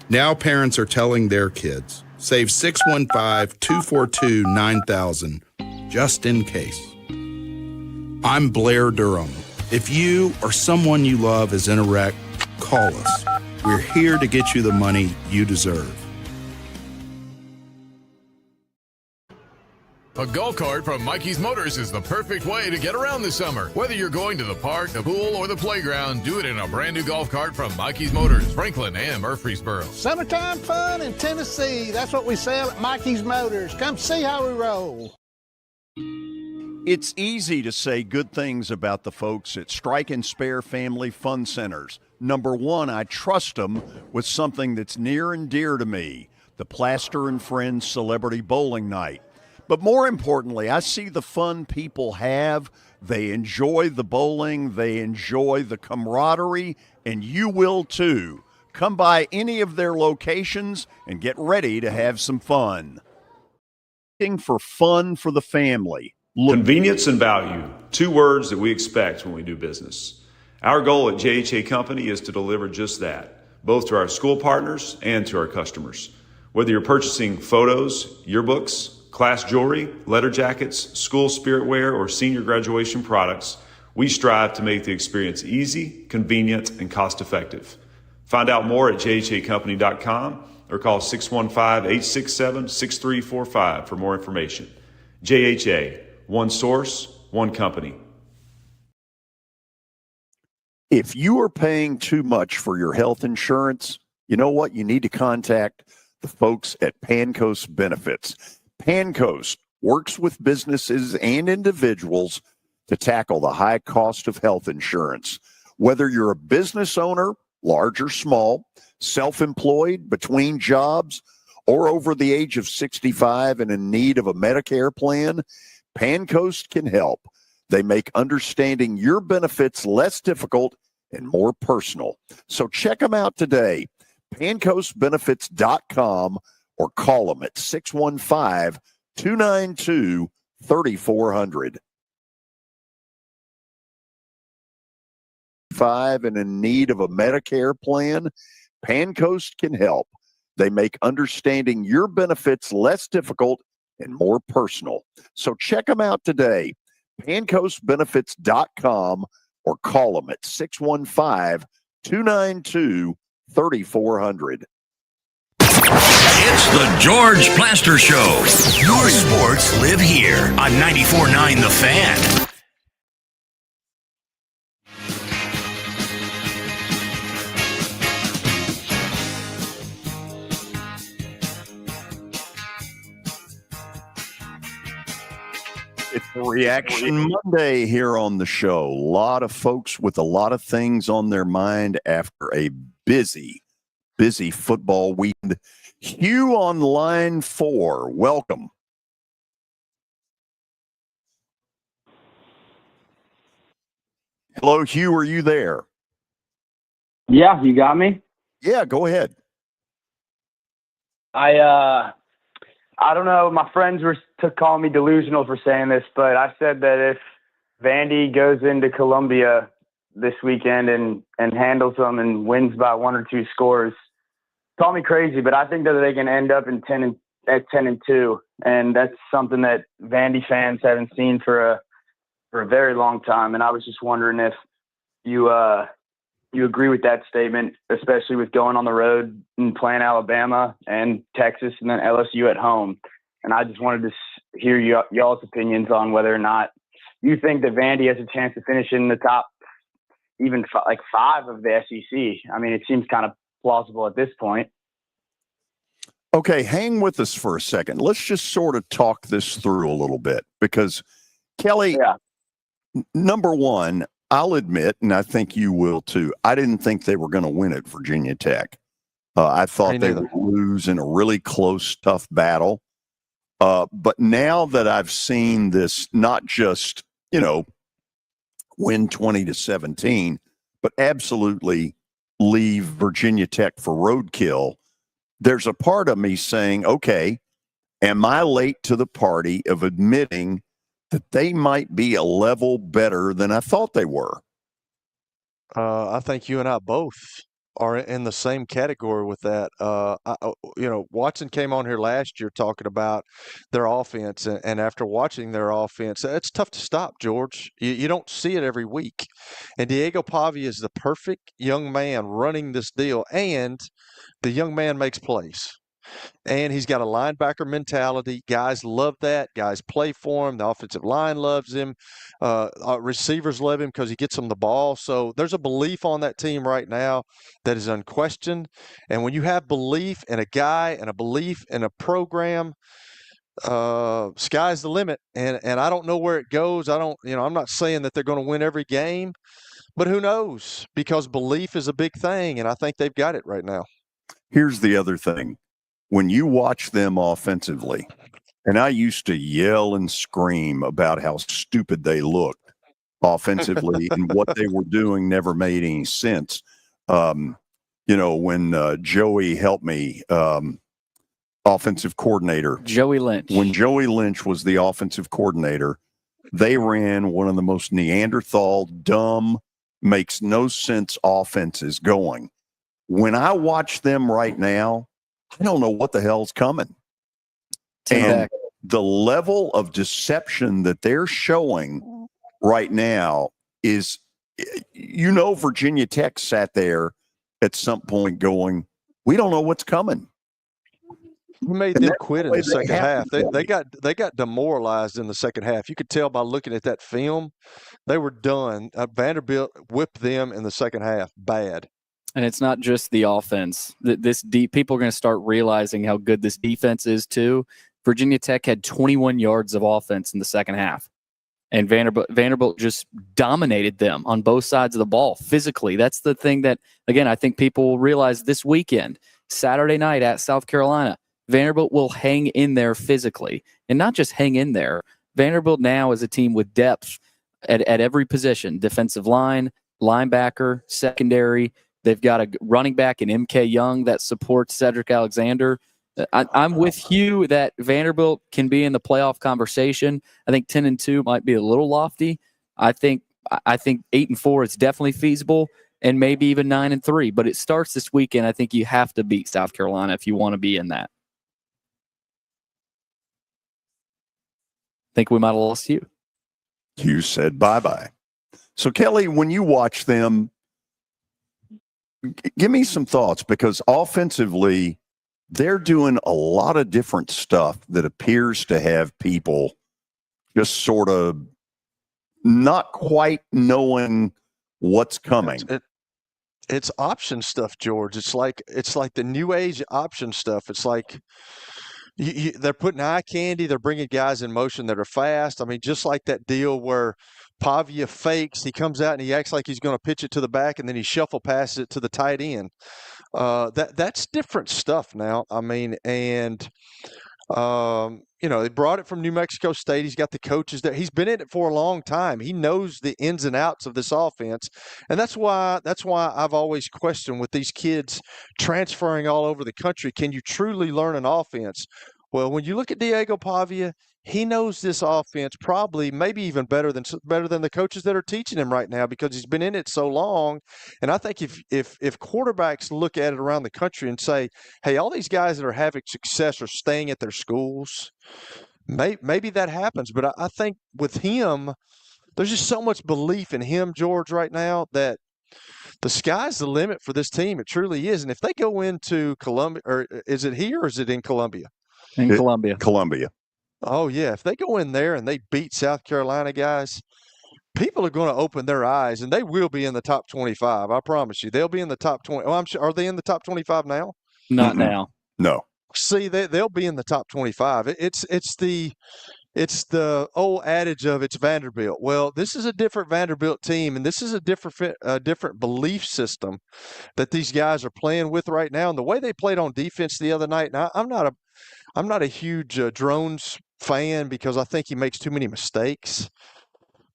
Now parents are telling their kids, save 615-242-9000 just in case. I'm Blair Durham. If you or someone you love is in a wreck, call us. We're here to get you the money you deserve. A golf cart from Mikey's Motors is the perfect way to get around this summer. Whether you're going to the park, the pool, or the playground, do it in a brand new golf cart from Mikey's Motors, Franklin and Murfreesboro. Summertime fun in Tennessee. That's what we sell at Mikey's Motors. Come see how we roll. It's easy to say good things about the folks at Strike and Spare Family Fun Centers. Number one, I trust them with something that's near and dear to me, the Plaster and Friends Celebrity Bowling Night. But more importantly, I see the fun people have. They enjoy the bowling. They enjoy the camaraderie, and you will too. Come by any of their locations and get ready to have some fun. Looking for fun for the family. Convenience and value, two words that we expect when we do business. Our goal at JHA Company is to deliver just that, both to our school partners and to our customers. Whether you're purchasing photos, yearbooks, class jewelry, letter jackets, school spirit wear, or senior graduation products, we strive to make the experience easy, convenient, and cost-effective. Find out more at jhacompany.com or call 615-867-6345 for more information. JHA, one source, one company. If you are paying too much for your health insurance, you know what? You need to contact the folks at Pancoast Benefits. Pancoast works with businesses and individuals to tackle the high cost of health insurance. Whether you're a business owner, large or small, self-employed, between jobs, or over the age of 65 and in need of a Medicare plan, Pancoast can help. They make understanding your benefits less difficult and more personal. So check them out today, pancoastbenefits.com, or call them at 615-292-3400. And in need of a Medicare plan, Pancoast can help. They make understanding your benefits less difficult and more personal. So check them out today, pancoastbenefits.com, or call them at 615-292-3400. It's the George Plaster Show. Your sports live here on 94.9 The Fan. It's Reaction Monday here on the show. A lot of folks with a lot of things on their mind after a busy busy football weekend. Hugh on line 4. Welcome. Hello, Hugh. Are you there? Yeah, you got me? Yeah, go ahead. I don't know. My friends were calling me delusional for saying this, but I said that if Vandy goes into Columbia this weekend and handles them and wins by 1 or 2 scores, call me crazy, but I think that they can end up at 10-2, and that's something that Vandy fans haven't seen for a very long time. And I was just wondering if you agree with that statement, especially with going on the road and playing Alabama and Texas and then LSU at home. And I just wanted to hear y'all's opinions on whether or not you think that Vandy has a chance to finish in the top even 5 of the SEC. I mean, it seems kind of plausible at this point. Okay, hang with us for a second. Let's just sort of talk this through a little bit because, Kelly, number one, I'll admit, and I think you will too, I didn't think they were going to win at Virginia Tech. I thought they would lose in a really close, tough battle. But now that I've seen this, not just, win 20-17, but absolutely leave Virginia Tech for roadkill, there's a part of me saying, okay, am I late to the party of admitting that they might be a level better than I thought they were? I think you and I both are in the same category with that. Watson came on here last year talking about their offense, and after watching their offense, it's tough to stop, George. You don't see it every week. And Diego Pavia is the perfect young man running this deal, and the young man makes plays. And he's got a linebacker mentality. Guys love that. Guys play for him. The offensive line loves him. Receivers love him because he gets them the ball. So there's a belief on that team right now that is unquestioned. And when you have belief in a guy and a belief in a program, sky's the limit. And I don't know where it goes. I'm not saying that they're going to win every game, but who knows? Because belief is a big thing, and I think they've got it right now. Here's the other thing. When you watch them offensively, and I used to yell and scream about how stupid they looked offensively and what they were doing never made any sense. When Joey helped me, offensive coordinator. Joey Lynch. When Joey Lynch was the offensive coordinator, they ran one of the most Neanderthal, dumb, makes no sense offenses going. When I watch them right now, I don't know what the hell's coming. And the level of deception that they're showing right now is, Virginia Tech sat there at some point going, we don't know what's coming. Who made them quit in the second half? They got demoralized in the second half. You could tell by looking at that film. They were done. Vanderbilt whipped them in the second half bad. And it's not just the offense. People are going to start realizing how good this defense is too. Virginia Tech had 21 yards of offense in the second half, and Vanderbilt just dominated them on both sides of the ball physically. That's the thing that, again, I think people will realize this weekend, Saturday night at South Carolina. Vanderbilt will hang in there physically, and not just hang in there. Vanderbilt now is a team with depth at every position: defensive line, linebacker, secondary. They've got a running back in MK Young that supports Cedric Alexander. I'm with Hugh that Vanderbilt can be in the playoff conversation. I think 10-2 might be a little lofty. I think 8-4 is definitely feasible, and maybe even 9-3. But it starts this weekend. I think you have to beat South Carolina if you want to be in that. I think we might have lost Hugh. Hugh said bye-bye. So, Kelly, when you watch them, give me some thoughts, because offensively, they're doing a lot of different stuff that appears to have people just sort of not quite knowing what's coming. It's option stuff, George. It's like the new age option stuff. It's like they're putting eye candy. They're bringing guys in motion that are fast. I mean, just like that deal where Pavia fakes. He comes out and he acts like he's going to pitch it to the back, and then he shuffle passes it to the tight end. That's different stuff now. I mean, and they brought it from New Mexico State. He's got the coaches there. He's been in it for a long time. He knows the ins and outs of this offense, and that's why I've always questioned with these kids transferring all over the country. Can you truly learn an offense? Well, when you look at Diego Pavia, he knows this offense probably maybe even better than the coaches that are teaching him right now because he's been in it so long. And I think if quarterbacks look at it around the country and say, hey, all these guys that are having success are staying at their schools, maybe that happens. But I think with him, there's just so much belief in him, George, right now that the sky's the limit for this team. It truly is. And if they go into Columbia, or is it here or is it in Columbia? In Columbia. Columbia. Oh, yeah. If they go in there and they beat South Carolina, guys, people are going to open their eyes, and they will be in the top 25. I promise you. They'll be in the top 20. Oh, I'm sure. Are they in the top 25 now? Not now. No. See, they'll be in the top 25. It's the old adage of it's Vanderbilt. Well, this is a different Vanderbilt team, and this is a different belief system that these guys are playing with right now. And the way they played on defense the other night, and I'm not a huge Drones fan because I think he makes too many mistakes.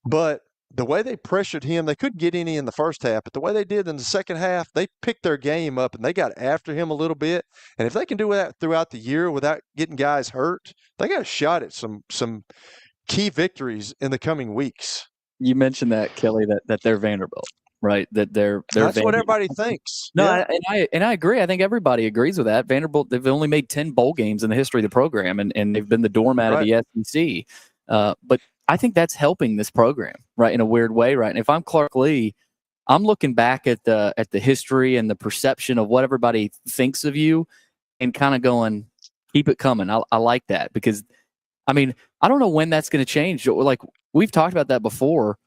But the way they pressured him, they couldn't get any in the first half, but the way they did in the second half, they picked their game up and they got after him a little bit. And if they can do that throughout the year without getting guys hurt, they got a shot at some key victories in the coming weeks. You mentioned that, Kelly, that they're Vanderbilt, right? That they're That's Vanderbilt. what everybody thinks. No, Yeah. I agree. I think everybody agrees with that. Vanderbilt, they've only made 10 bowl games in the history of the program, and they've been the doormat of the SEC. But I think that's helping this program, right, in a weird way, right? And if I'm Clark Lee, I'm looking back at the history and the perception of what everybody thinks of you and kind of going, keep it coming. I like that because, I mean, I don't know when that's going to change. Like, we've talked about that before.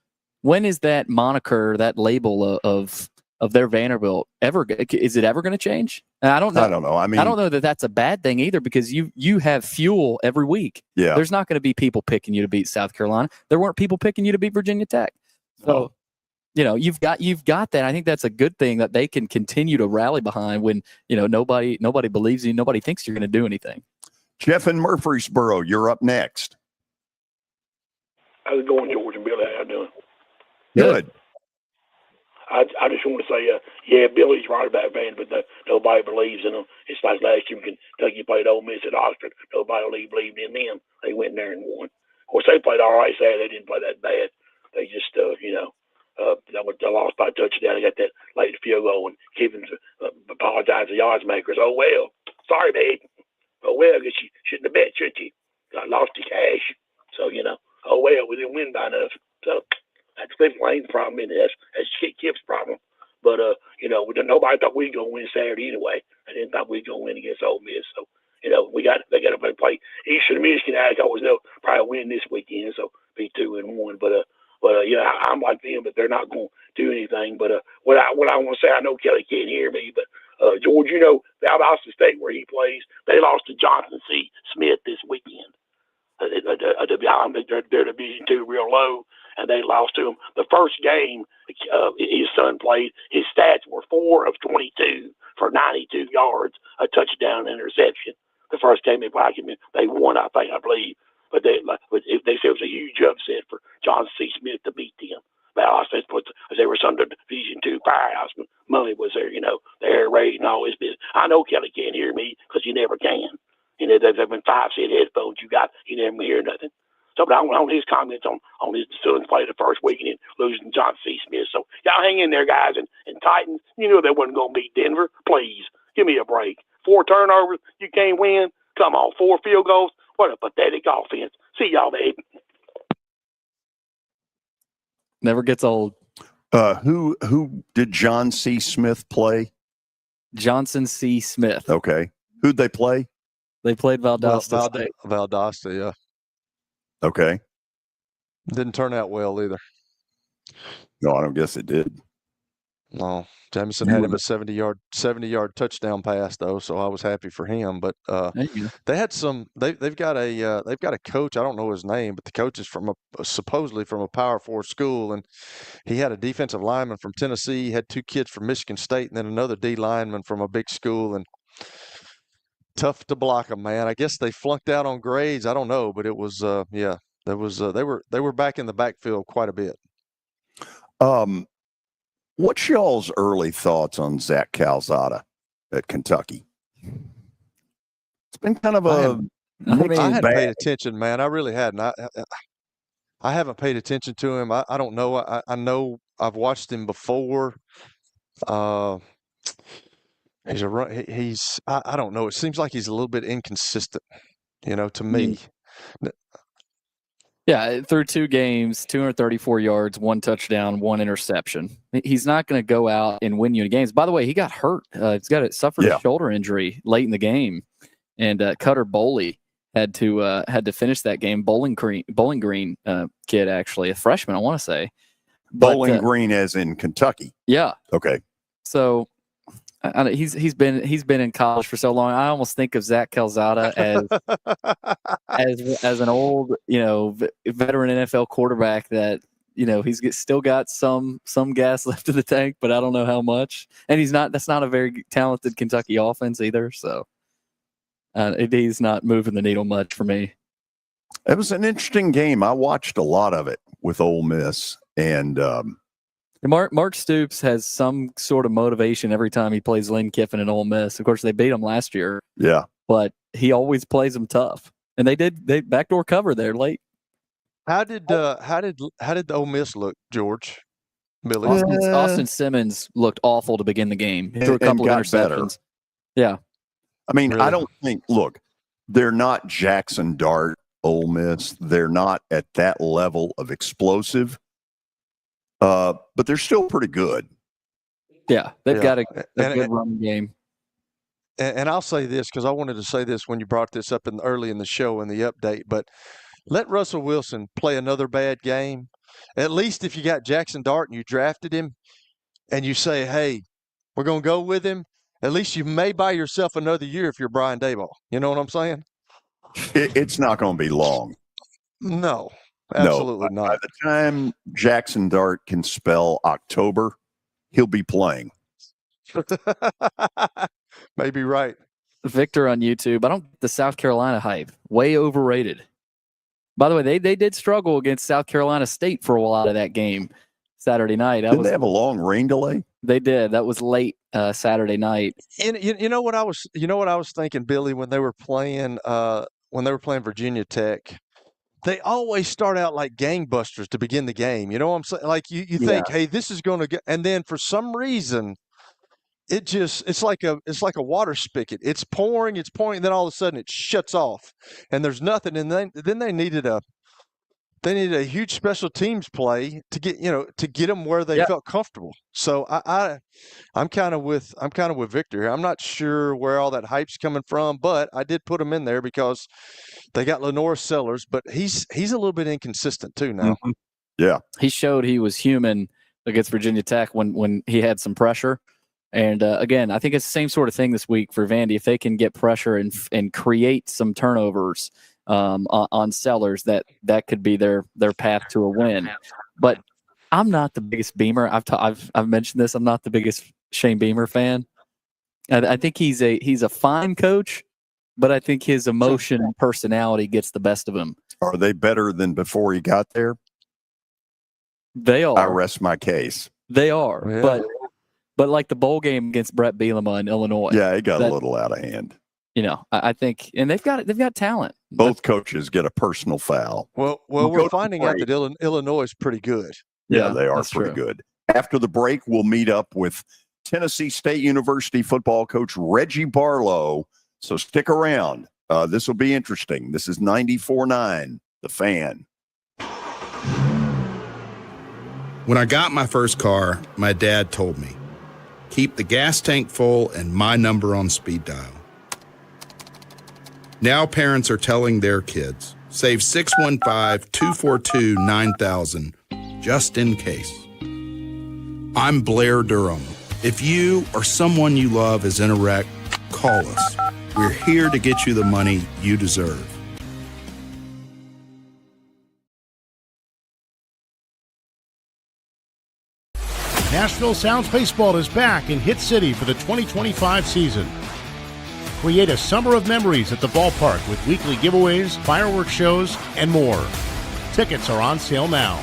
When is that moniker, that label of their Vanderbilt is it ever going to change? And I don't know. I mean, I don't know that that's a bad thing either because you have fuel every week. Yeah. There's not going to be people picking you to beat South Carolina. There weren't people picking you to beat Virginia Tech. So, you've got that. I think that's a good thing that they can continue to rally behind when, nobody believes you, nobody thinks you're going to do anything. Jeff in Murfreesboro, you're up next. How's it going, George and Billy? How you doing? Good. I just want to say, Billy's right about Vanderbilt, but nobody believes in them. It's like last year when Kentucky played Ole Miss at Oxford. Nobody believed in them. They went in there and won. Of course, they played all right Saturday. They didn't play that bad. They just, they lost by a touchdown. They got that late field goal and Kevin apologized to yards makers. Oh, well, sorry, babe. Oh, well, I guess you shouldn't have bet, should you? I lost the cash. So, oh, well, we didn't win by enough. So, that's Cliff Lane's problem, and that's Kip's problem. But, nobody thought we were going to win Saturday anyway. I didn't think we were going to win against Ole Miss. So, they got to play Eastern Michigan. I always know probably win this weekend, so be 2-1. But I'm like them, but they're not going to do anything. But what I want to say, I know Kelly can't hear me, but George, Alabama State where he plays, they lost to Johnson C. Smith this weekend. They're Division II real low, and they lost to him. The first game his son played, his stats were 4 of 22 for 92 yards, a touchdown, and interception. The first game they played, they won, I believe. But they said it was a huge upset for Johnson C. Smith to beat them. But they were some Division II firehouse. Money was there, the air raid and all this business. I know Kelly can't hear me because you never can. There's been 5-cent headphones you got, you never hear nothing. So, but I want his comments on his Suns play the first week and then losing John C. Smith. So, y'all hang in there, guys, and Titans. You knew they wasn't going to beat Denver. Please, give me a break. 4 turnovers, you can't win. Come on, 4 field goals. What a pathetic offense. See y'all, babe. Never gets old. Who did John C. Smith play? Johnson C. Smith. Okay. Who'd they play? They played Valdosta. Valdosta, yeah. Okay. Didn't turn out well either. No, I don't guess it did. No, Jamison had him a 70-yard touchdown pass though, so I was happy for him. But they had some. They've got a coach. I don't know his name, but the coach is supposedly from a Power 4 school, and he had a defensive lineman from Tennessee. He had 2 kids from Michigan State, and then another D lineman from a big school. And tough to block them, man. I guess they flunked out on grades. I don't know, but it was There was they were back in the backfield quite a bit. What's y'all's early thoughts on Zach Calzada at Kentucky? It's been kind of I hadn't paid attention, man. I really hadn't. I haven't paid attention to him. I don't know. I know I've watched him before. He's I don't know. It seems like he's a little bit inconsistent, to me. Yeah, through 2 games, 234 yards, 1 touchdown, 1 interception. He's not going to go out and win you games. By the way, he got hurt. Suffered a shoulder injury late in the game, and Cutter Boley had to finish that game. Bowling Green kid, actually, a freshman, I want to say. Bowling Green, as in Kentucky. Yeah. Okay. So he's been in college for so long. I almost think of Zach Calzada as an old, veteran NFL quarterback that, he's still got some gas left in the tank, but I don't know how much. And that's not a very talented Kentucky offense either. So he's not moving the needle much for me. It was an interesting game. I watched a lot of it with Ole Miss, and Mark Stoops has some sort of motivation every time he plays Lane Kiffin and Ole Miss. Of course, they beat him last year. Yeah, but he always plays them tough, and they backdoor cover there late. How did the Ole Miss look, George? Billy? Austin Simmons looked awful to begin the game. He threw a couple of interceptions. Better. Yeah, I mean, really? I don't think. Look, they're not Jackson Dart Ole Miss. They're not at that level of explosive. But they're still pretty good. Yeah, they've got a good run game. And I'll say this because I wanted to say this when you brought this up early in the show in the update. But let Russell Wilson play another bad game. At least if you got Jackson Dart and you drafted him, and you say, "Hey, we're going to go with him," at least you may buy yourself another year if you're Brian Daboll. You know what I'm saying? It's not going to be long. No. Absolutely not. By the time Jackson Dart can spell October, he'll be playing. Maybe right. Victor on YouTube. I don't get the South Carolina hype. Way overrated. By the way, they did struggle against South Carolina State for a lot of that game Saturday night. Didn't they have a long rain delay? They did. That was late Saturday night. And you know what I was thinking, Billy, when they were playing Virginia Tech. They always start out like gangbusters to begin the game. You know what I'm saying? Like you think, hey, this is going to get, and then for some reason, it's like a water spigot. It's pouring, and then all of a sudden it shuts off, and there's nothing. And then they needed a huge special teams play to get them where they felt comfortable. So I'm kind of with Victor here. I'm not sure where all that hype's coming from, but I did put him in there because they got Lenore Sellers, but he's a little bit inconsistent too now. Mm-hmm. Yeah, he showed he was human against Virginia Tech when he had some pressure. And again, I think it's the same sort of thing this week for Vandy. If they can get pressure and create some turnovers on Sellers, that could be their path to a win. But I'm not the biggest Beamer. I've mentioned this. I'm not the biggest Shane Beamer fan. I think he's a fine coach, but I think his emotion and personality gets the best of him. Are they better than before he got there? They are. I rest my case. They are, yeah. but like the bowl game against Brett Bielema in Illinois. Yeah, it got a little out of hand. I think, and they've got talent. Both coaches get a personal foul. Well, we're finding out that Illinois is pretty good. Yeah, they are pretty good. After the break, we'll meet up with Tennessee State University football coach Reggie Barlow. So stick around. This will be interesting. This is 94.9, The Fan. When I got my first car, my dad told me, keep the gas tank full and my number on speed dial. Now parents are telling their kids, save 615-242-9000 just in case. I'm Blair Durham. If you or someone you love is in a wreck, call us. We're here to get you the money you deserve. Nashville Sounds Baseball is back in Hit City for the 2025 season. Create a summer of memories at the ballpark with weekly giveaways, fireworks shows, and more. Tickets are on sale now.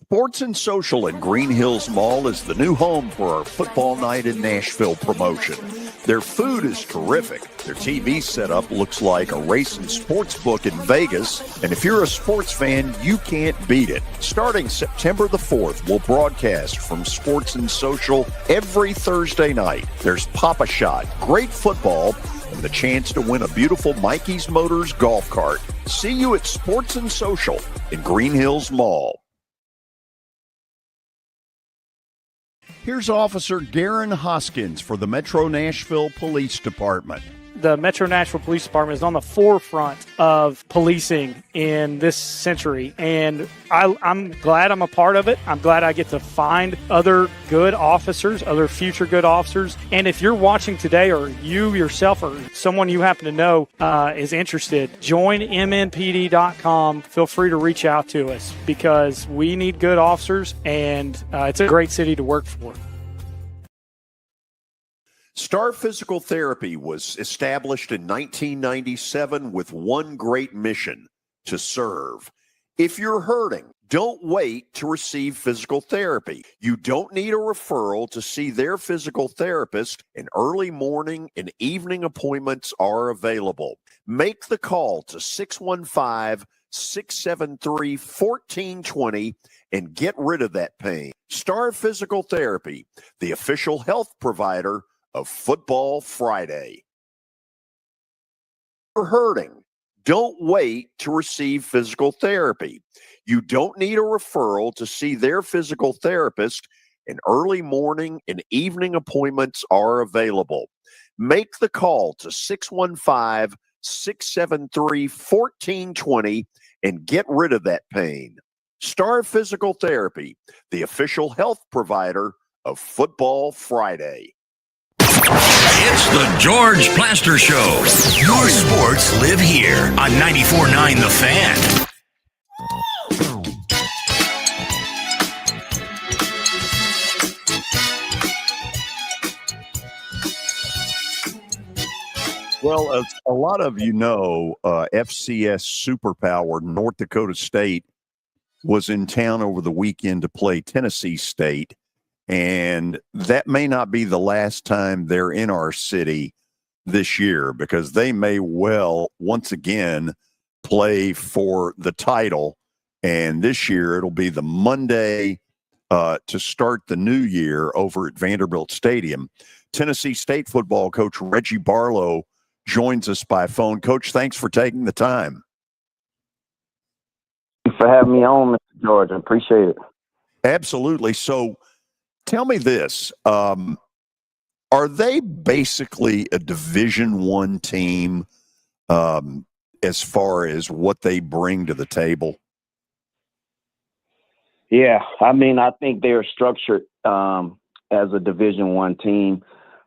Sports and Social in Green Hills Mall is the new home for our Football Night in Nashville promotion. Their food is terrific. Their TV setup looks like a racing sports book in Vegas. And if you're a sports fan, you can't beat it. Starting September the 4th, we'll broadcast from Sports and Social every Thursday night. There's Pop-A-Shot, great football, and the chance to win a beautiful Mikey's Motors golf cart. See you at Sports and Social in Green Hills Mall. Here's Officer Garen Hoskins for the Metro Nashville Police Department. The Metro Nashville Police Department is on the forefront of policing in this century, and I'm glad I'm a part of it. I'm glad I get to find other good officers, other future good officers. And if you're watching today, or you yourself or someone you happen to know is interested, join MNPD.com. Feel free to reach out to us because we need good officers, and it's a great city to work for. Star Physical Therapy was established in 1997 with one great mission: to serve. If you're hurting, don't wait to receive physical therapy. You don't need a referral to see their physical therapist, and early morning and evening appointments are available. Make the call to 615-673-1420 and get rid of that pain. Star Physical Therapy, the official health provider of Football Friday. You're hurting. Don't wait to receive physical therapy. You don't need a referral to see their physical therapist, and early morning and evening appointments are available. Make the call to 615-673-1420 and get rid of that pain. Star Physical Therapy, the official health provider of Football Friday. It's the George Plaster Show. Your sports live here on 94.9 The Fan. Well, as a lot of you know, FCS superpower North Dakota State was in town over the weekend to play Tennessee State. And that may not be the last time they're in our city this year, because they may well once again play for the title. And this year it'll be the Monday to start the new year over at Vanderbilt Stadium. Tennessee State football coach Reggie Barlow joins us by phone. Coach, thanks for taking the time. Thanks for having me on, Mr. George. I appreciate it. Absolutely. So, tell me this, are they basically a Division I team as far as what they bring to the table? Yeah, I mean, I think they're structured as a Division I team.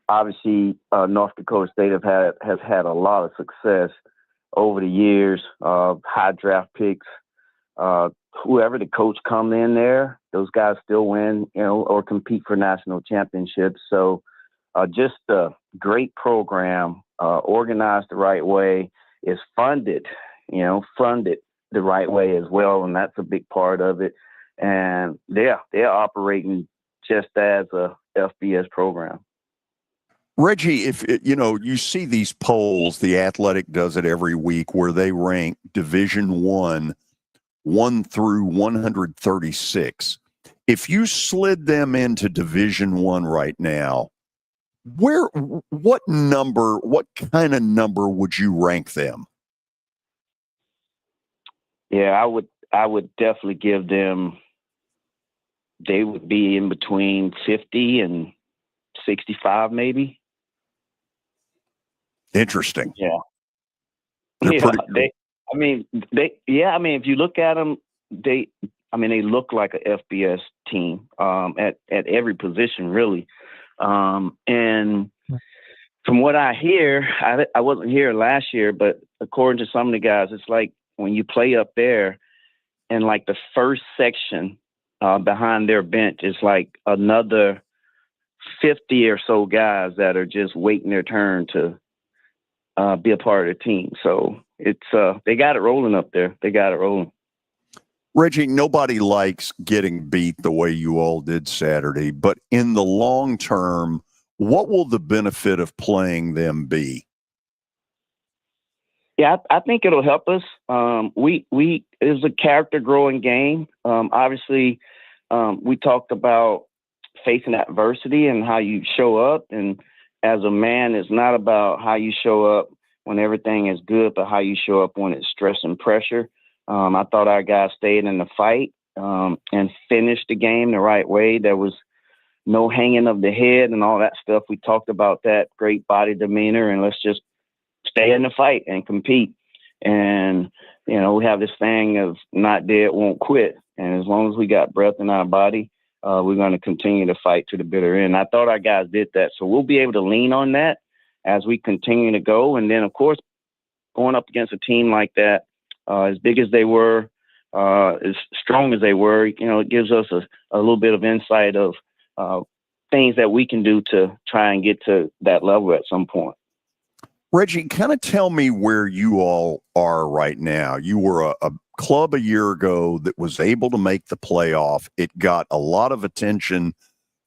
Obviously, North Dakota State has had a lot of success over the years, high draft picks. Whoever the coach come in there, those guys still win, or compete for national championships. So just a great program, organized the right way, is funded the right way as well. And that's a big part of it. And they're operating just as a FBS program. Reggie, if you see these polls, The Athletic does it every week, where they rank Division I 1 through 136. If you slid them into Division I right now, what kind of number would you rank them? Yeah, I would definitely give them, they would be in between 50 and 65 maybe. Interesting. Yeah. They're if you look at them, they look like a FBS team at every position, really. And from what I hear, I wasn't here last year, but according to some of the guys, it's like when you play up there and like the first section behind their bench is like another 50 or so guys that are just waiting their turn to be a part of the team. So it's they got it rolling up there. They got it rolling. Reggie, nobody likes getting beat the way you all did Saturday, but in the long term, what will the benefit of playing them be? Yeah, I think it'll help us. We it is a character growing game. Obviously, we talked about facing adversity and how you show up. And as a man, it's not about how you show up when everything is good, but how you show up when it's stress and pressure. I thought our guys stayed in the fight and finished the game the right way. There was no hanging of the head and all that stuff. We talked about that, great body demeanor, and let's just stay in the fight and compete. And, we have this thing of not dead, won't quit. And as long as we got breath in our body, we're going to continue to fight to the bitter end. I thought our guys did that. So we'll be able to lean on that as we continue to go. And then, of course, going up against a team like that, as big as they were, as strong as they were, it gives us a little bit of insight of things that we can do to try and get to that level at some point. Reggie, kind of tell me where you all are right now. You were a club a year ago that was able to make the playoff. It got a lot of attention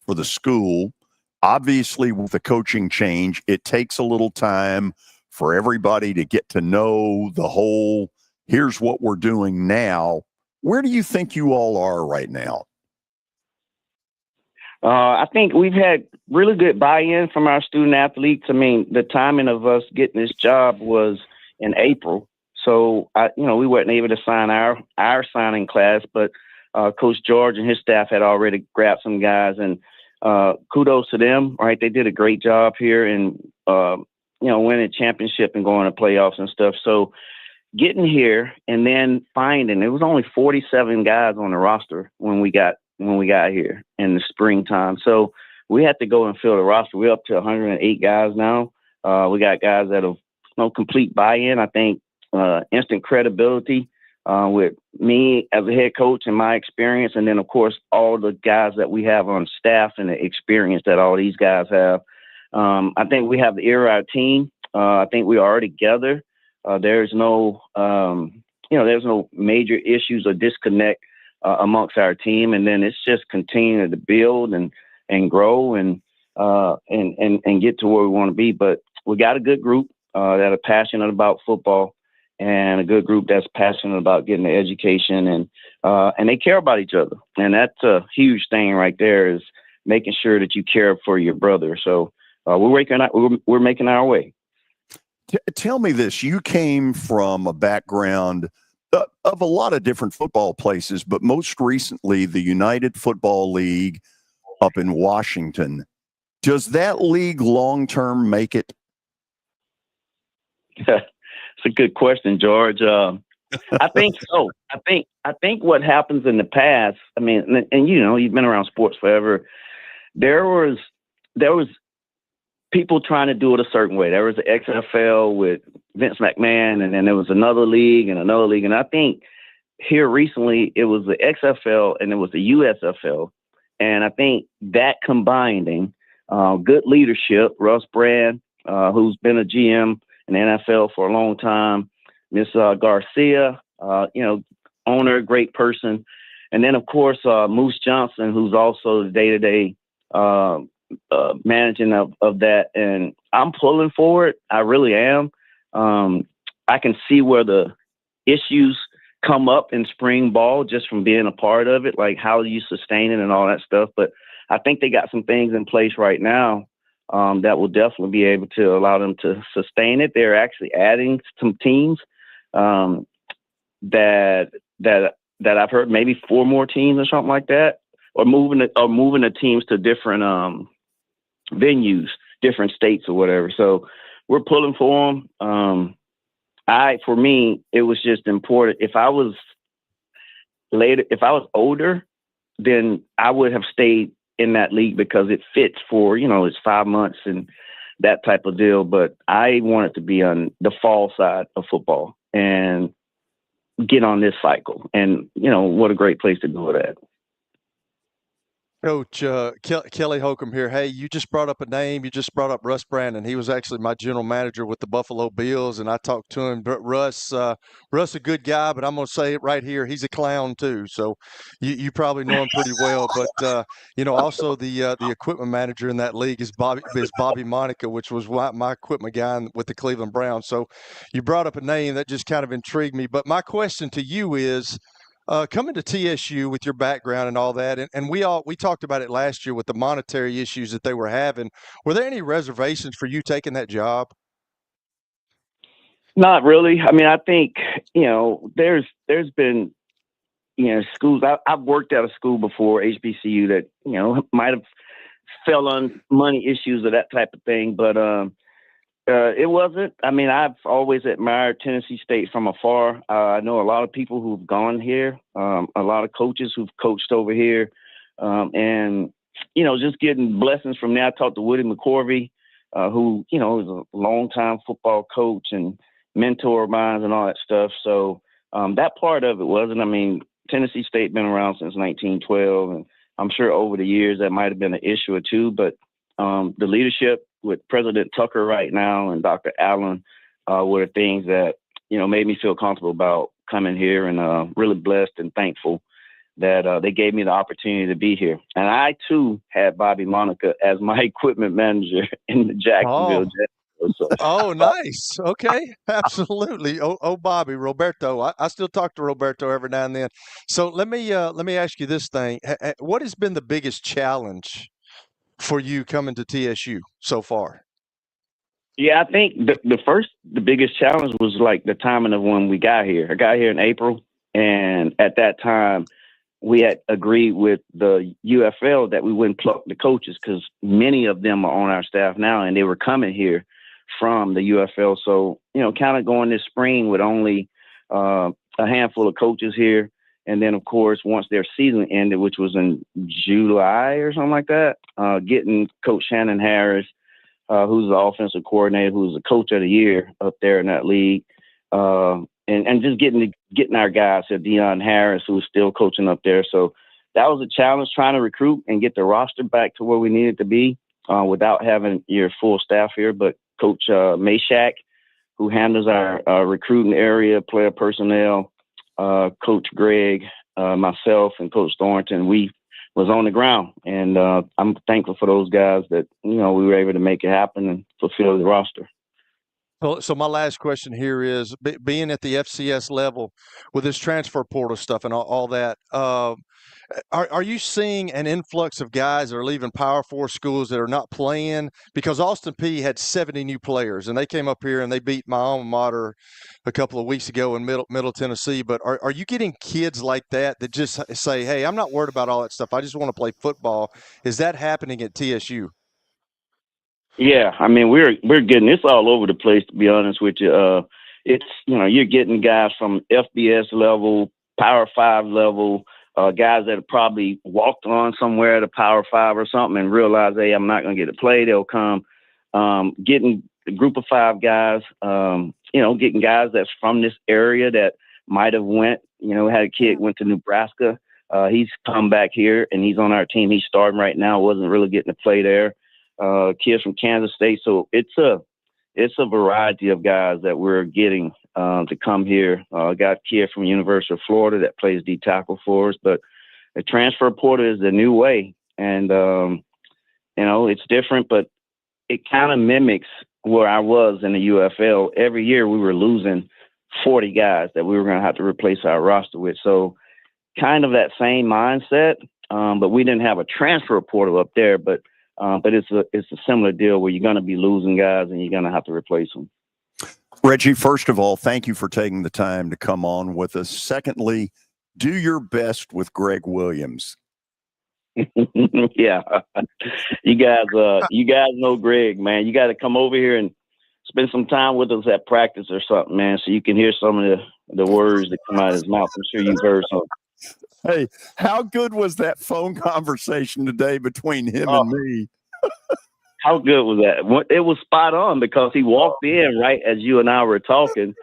for the school. Obviously, with the coaching change, it takes a little time for everybody to get to know the whole, here's what we're doing now. Where do you think you all are right now? I think we've had really good buy-in from our student athletes. The timing of us getting this job was in April. So, we weren't able to sign our signing class, but Coach George and his staff had already grabbed some guys, and kudos to them, right? They did a great job here and, winning a championship and going to playoffs and stuff. So getting here and then finding, it was only 47 guys on the roster when we got here in the springtime. So we had to go and fill the roster. We're up to 108 guys now. We got guys that have complete buy-in. I think instant credibility with me as a head coach and my experience. And then, of course, all the guys that we have on staff and the experience that all these guys have. I think we have the ear of our team. I think we are together. There's no, there's no major issues or disconnect amongst our team, and then it's just continuing to build and grow and get to where we want to be. But we got a good group that are passionate about football, and a good group that's passionate about getting the education, and they care about each other, and that's a huge thing right there, is making sure that you care for your brother. So we're making our way. Tell me this: you came from a background of a lot of different football places, but most recently the United Football League up in Washington. Does that league long-term make it? It's a good question, George. I think so. I think what happens in the past, and you've been around sports forever. There was people trying to do it a certain way. There was the XFL with Vince McMahon, and then there was another league. And I think here recently it was the XFL and it was the USFL. And I think that combining good leadership, Russ Brand, who's been a GM in the NFL for a long time, Miss Garcia, owner, great person. And then, of course, Moose Johnson, who's also the day-to-day managing of that. And I'm pulling for it. I really am. I can see where the issues come up in spring ball just from being a part of it, like how do you sustain it and all that stuff. But I think they got some things in place right now that will definitely be able to allow them to sustain it. They're actually adding some teams that I've heard, maybe 4 more teams or something like that, or moving the teams to different venues, different states or whatever. So we're pulling for them. For me, it was just important. If I was later, if I was older, then I would have stayed in that league because it fits for, it's 5 months and that type of deal. But I wanted to be on the fall side of football and get on this cycle. And, what a great place to do it at. Coach Kelly Holcomb here. Hey, you just brought up a name. You just brought up Russ Brandon. He was actually my general manager with the Buffalo Bills, and I talked to him. But Russ, a good guy, but I'm going to say it right here. He's a clown too. So you probably know him pretty well. But also the equipment manager in that league is Bobby Monica, which was my equipment guy with the Cleveland Browns. So you brought up a name that just kind of intrigued me. But my question to you is, coming to TSU with your background and all that, and we talked about it last year with the monetary issues that they were having. Were there any reservations for you taking that job? Not really. I mean, I think, there's been, schools. I've worked at a school before, HBCU, that, might have fell on money issues or that type of thing. But it wasn't. I mean, I've always admired Tennessee State from afar. I know a lot of people who've gone here, a lot of coaches who've coached over here. And, just getting blessings from there. I talked to Woody McCorvey, who, is a longtime football coach and mentor of mine and all that stuff. So that part of it wasn't. I mean, Tennessee State been around since 1912, and I'm sure over the years that might have been an issue or two. But the leadership with President Tucker right now and Dr. Allen were the things that, made me feel comfortable about coming here, and really blessed and thankful that they gave me the opportunity to be here. And I, too, had Bobby Monica as my equipment manager in the Jacksonville. Oh, nice. Okay, absolutely. Oh, Bobby, Roberto. I still talk to Roberto every now and then. So let me ask you this thing. What has been the biggest challenge for you coming to TSU so far? Yeah, I think the biggest challenge was like the timing of when we got here. I got here in April, and at that time we had agreed with the UFL that we wouldn't pluck the coaches because many of them are on our staff now, and they were coming here from the UFL. So, kind of going this spring with only a handful of coaches here. And then, of course, once their season ended, which was in July or something like that, getting Coach Shannon Harris, who's the offensive coordinator, who's the coach of the year up there in that league, and just getting our guys, Deion Harris, who's still coaching up there. So that was a challenge, trying to recruit and get the roster back to where we needed to be without having your full staff here. But Coach Mayshak, who handles our recruiting area, player personnel, Coach Greg, myself, and Coach Thornton, we was on the ground. And I'm thankful for those guys that, we were able to make it happen and fulfill the roster. So my last question here is, being at the FCS level with this transfer portal stuff and all that, are you seeing an influx of guys that are leaving Power 4 schools that are not playing? Because Austin Peay had 70 new players, and they came up here and they beat my alma mater a couple of weeks ago in Middle Tennessee. But are you getting kids like that just say, hey, I'm not worried about all that stuff, I just want to play football? Is that happening at TSU? Yeah, I mean, we're getting this all over the place, to be honest with you. It's, you're getting guys from FBS level, Power 5 level, guys that have probably walked on somewhere at a Power 5 or something and realize, hey, I'm not going to get to play. They'll come. Getting a group of 5 guys, getting guys that's from this area that might have had a kid went to Nebraska. He's come back here and he's on our team. He's starting right now. Wasn't really getting to play there. Kids from Kansas State. So it's a variety of guys that we're getting to come here. Got a kid from University of Florida that plays D tackle for us. But the transfer portal is the new way, and it's different, but it kind of mimics where I was in the UFL. Every year we were losing 40 guys that we were going to have to replace our roster with. So kind of that same mindset, but we didn't have a transfer portal up there. But it's a similar deal where you're going to be losing guys and you're going to have to replace them. Reggie, first of all, thank you for taking the time to come on with us. Secondly, do your best with Greg Williams. Yeah, you guys know Greg, man. You got to come over here and spend some time with us at practice or something, man, so you can hear some of the words that come out of his mouth. I'm sure you've heard some. Hey, how good was that phone conversation today between him and me? How good was that? It was spot on because he walked in right as you and I were talking,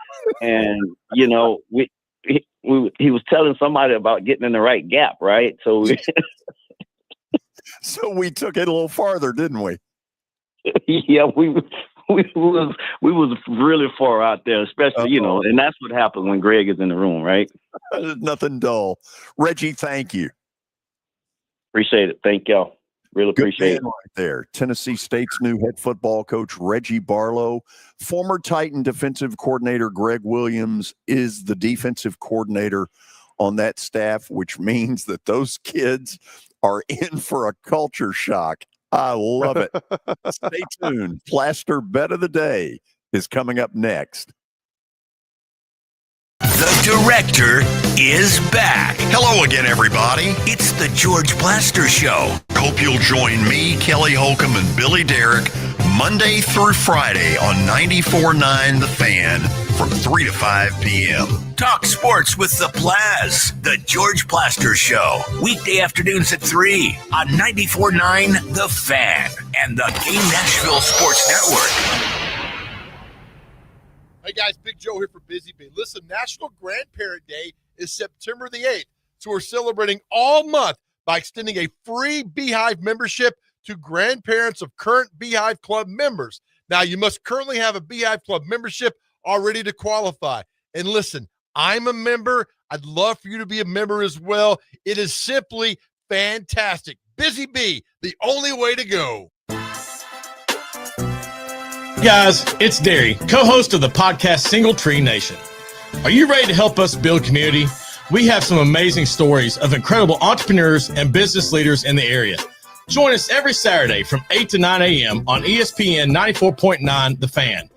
and he was telling somebody about getting in the right gap, right? So, so we took it a little farther, didn't we? Yeah, we was really far out there, especially and that's what happens when Greg is in the room, right? Nothing dull. Reggie, thank you. Appreciate it. Thank y'all. Really appreciate it. Right there. Tennessee State's new head football coach, Reggie Barlow. Former Titan defensive coordinator Greg Williams is the defensive coordinator on that staff, which means that those kids are in for a culture shock. I love it. Stay tuned. Plaster Bet of the Day is coming up next. The Director is back. Hello again, everybody. It's the George Plaster Show. Hope you'll join me, Kelly Holcomb, and Billy Derrick Monday through Friday on 94.9 The Fan from 3 to 5 p.m. Talk sports with the Plaz. The George Plaster Show. Weekday afternoons at 3 on 94.9 The Fan and the Game Nashville Sports Network. Hey guys, Big Joe here for Busy Bee. Listen, National Grandparent Day is September the 8th, so we're celebrating all month by extending a free Beehive membership to grandparents of current Beehive Club members. Now, you must currently have a Beehive Club membership already to qualify. And listen, I'm a member. I'd love for you to be a member as well. It is simply fantastic. Busy Bee, the only way to go. Guys, it's Derry, co-host of the podcast Single Tree Nation. Are you ready to help us build community? We have some amazing stories of incredible entrepreneurs and business leaders in the area. Join us every Saturday from 8 to 9 a.m. on ESPN 94.9 The Fan.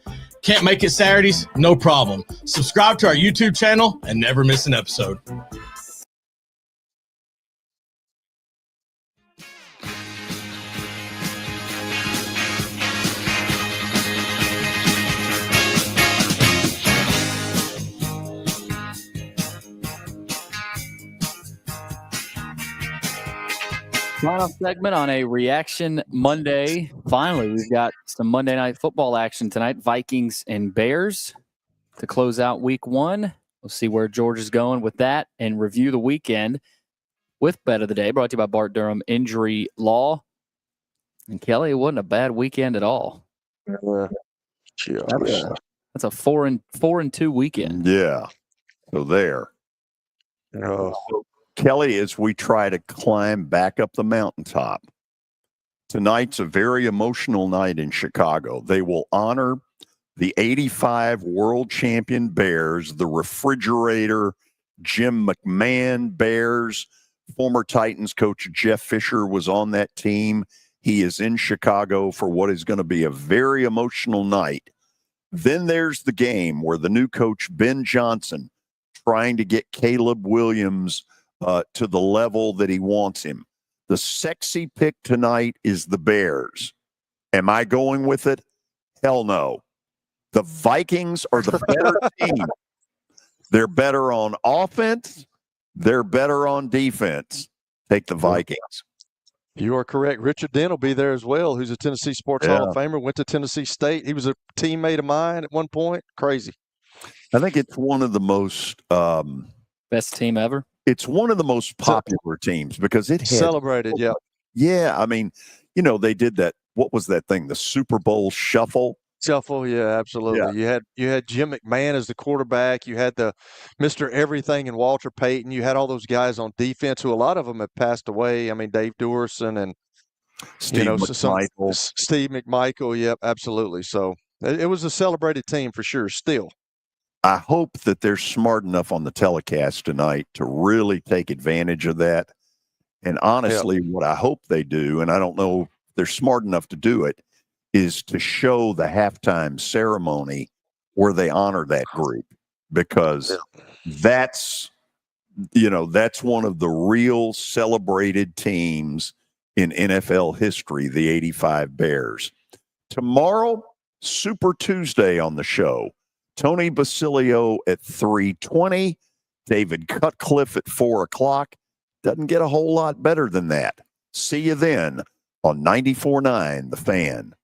Can't make it Saturdays? No problem. Subscribe to our YouTube channel and never miss an episode. Final segment on a Reaction Monday. Finally, we've got some Monday Night Football action tonight. Vikings and Bears to close out week one. We'll see where George is going with that and review the weekend with Bet of the Day, brought to you by Bart Durham Injury Law. And Kelly, it wasn't a bad weekend at all. Sure. That's a 4-2 weekend. Yeah. So there. Oh. Kelly, as we try to climb back up the mountaintop, tonight's a very emotional night in Chicago. They will honor the 85 world champion Bears, the refrigerator Jim McMahon Bears. Former Titans coach Jeff Fisher was on that team. He is in Chicago for what is going to be a very emotional night. Then there's the game where the new coach, Ben Johnson, trying to get Caleb Williams to the level that he wants him. The sexy pick tonight is the Bears. Am I going with it? Hell no. The Vikings are the better team. They're better on offense. They're better on defense. Take the Vikings. You are correct. Richard Dent will be there as well, who's a Tennessee Sports Hall of Famer, went to Tennessee State. He was a teammate of mine at one point. Crazy. I think it's one of the most best team ever. It's one of the most popular teams because it had celebrated. Yeah. Yeah. I mean, they did that. What was that thing? The Super Bowl shuffle. Yeah, absolutely. Yeah. You had Jim McMahon as the quarterback. You had the Mr. Everything and Walter Payton. You had all those guys on defense who a lot of them have passed away. I mean, Dave Duerson and Steve McMichael. Steve McMichael. Yep, absolutely. So it was a celebrated team for sure. Still. I hope that they're smart enough on the telecast tonight to really take advantage of that. And honestly, what I hope they do, and I don't know if they're smart enough to do it, is to show the halftime ceremony where they honor that group, because that's one of the real celebrated teams in NFL history, the 85 Bears. Tomorrow, Super Tuesday on the show. Tony Basilio at 3:20, David Cutcliffe at 4 o'clock, Doesn't get a whole lot better than that. See you then on 94.9 The Fan.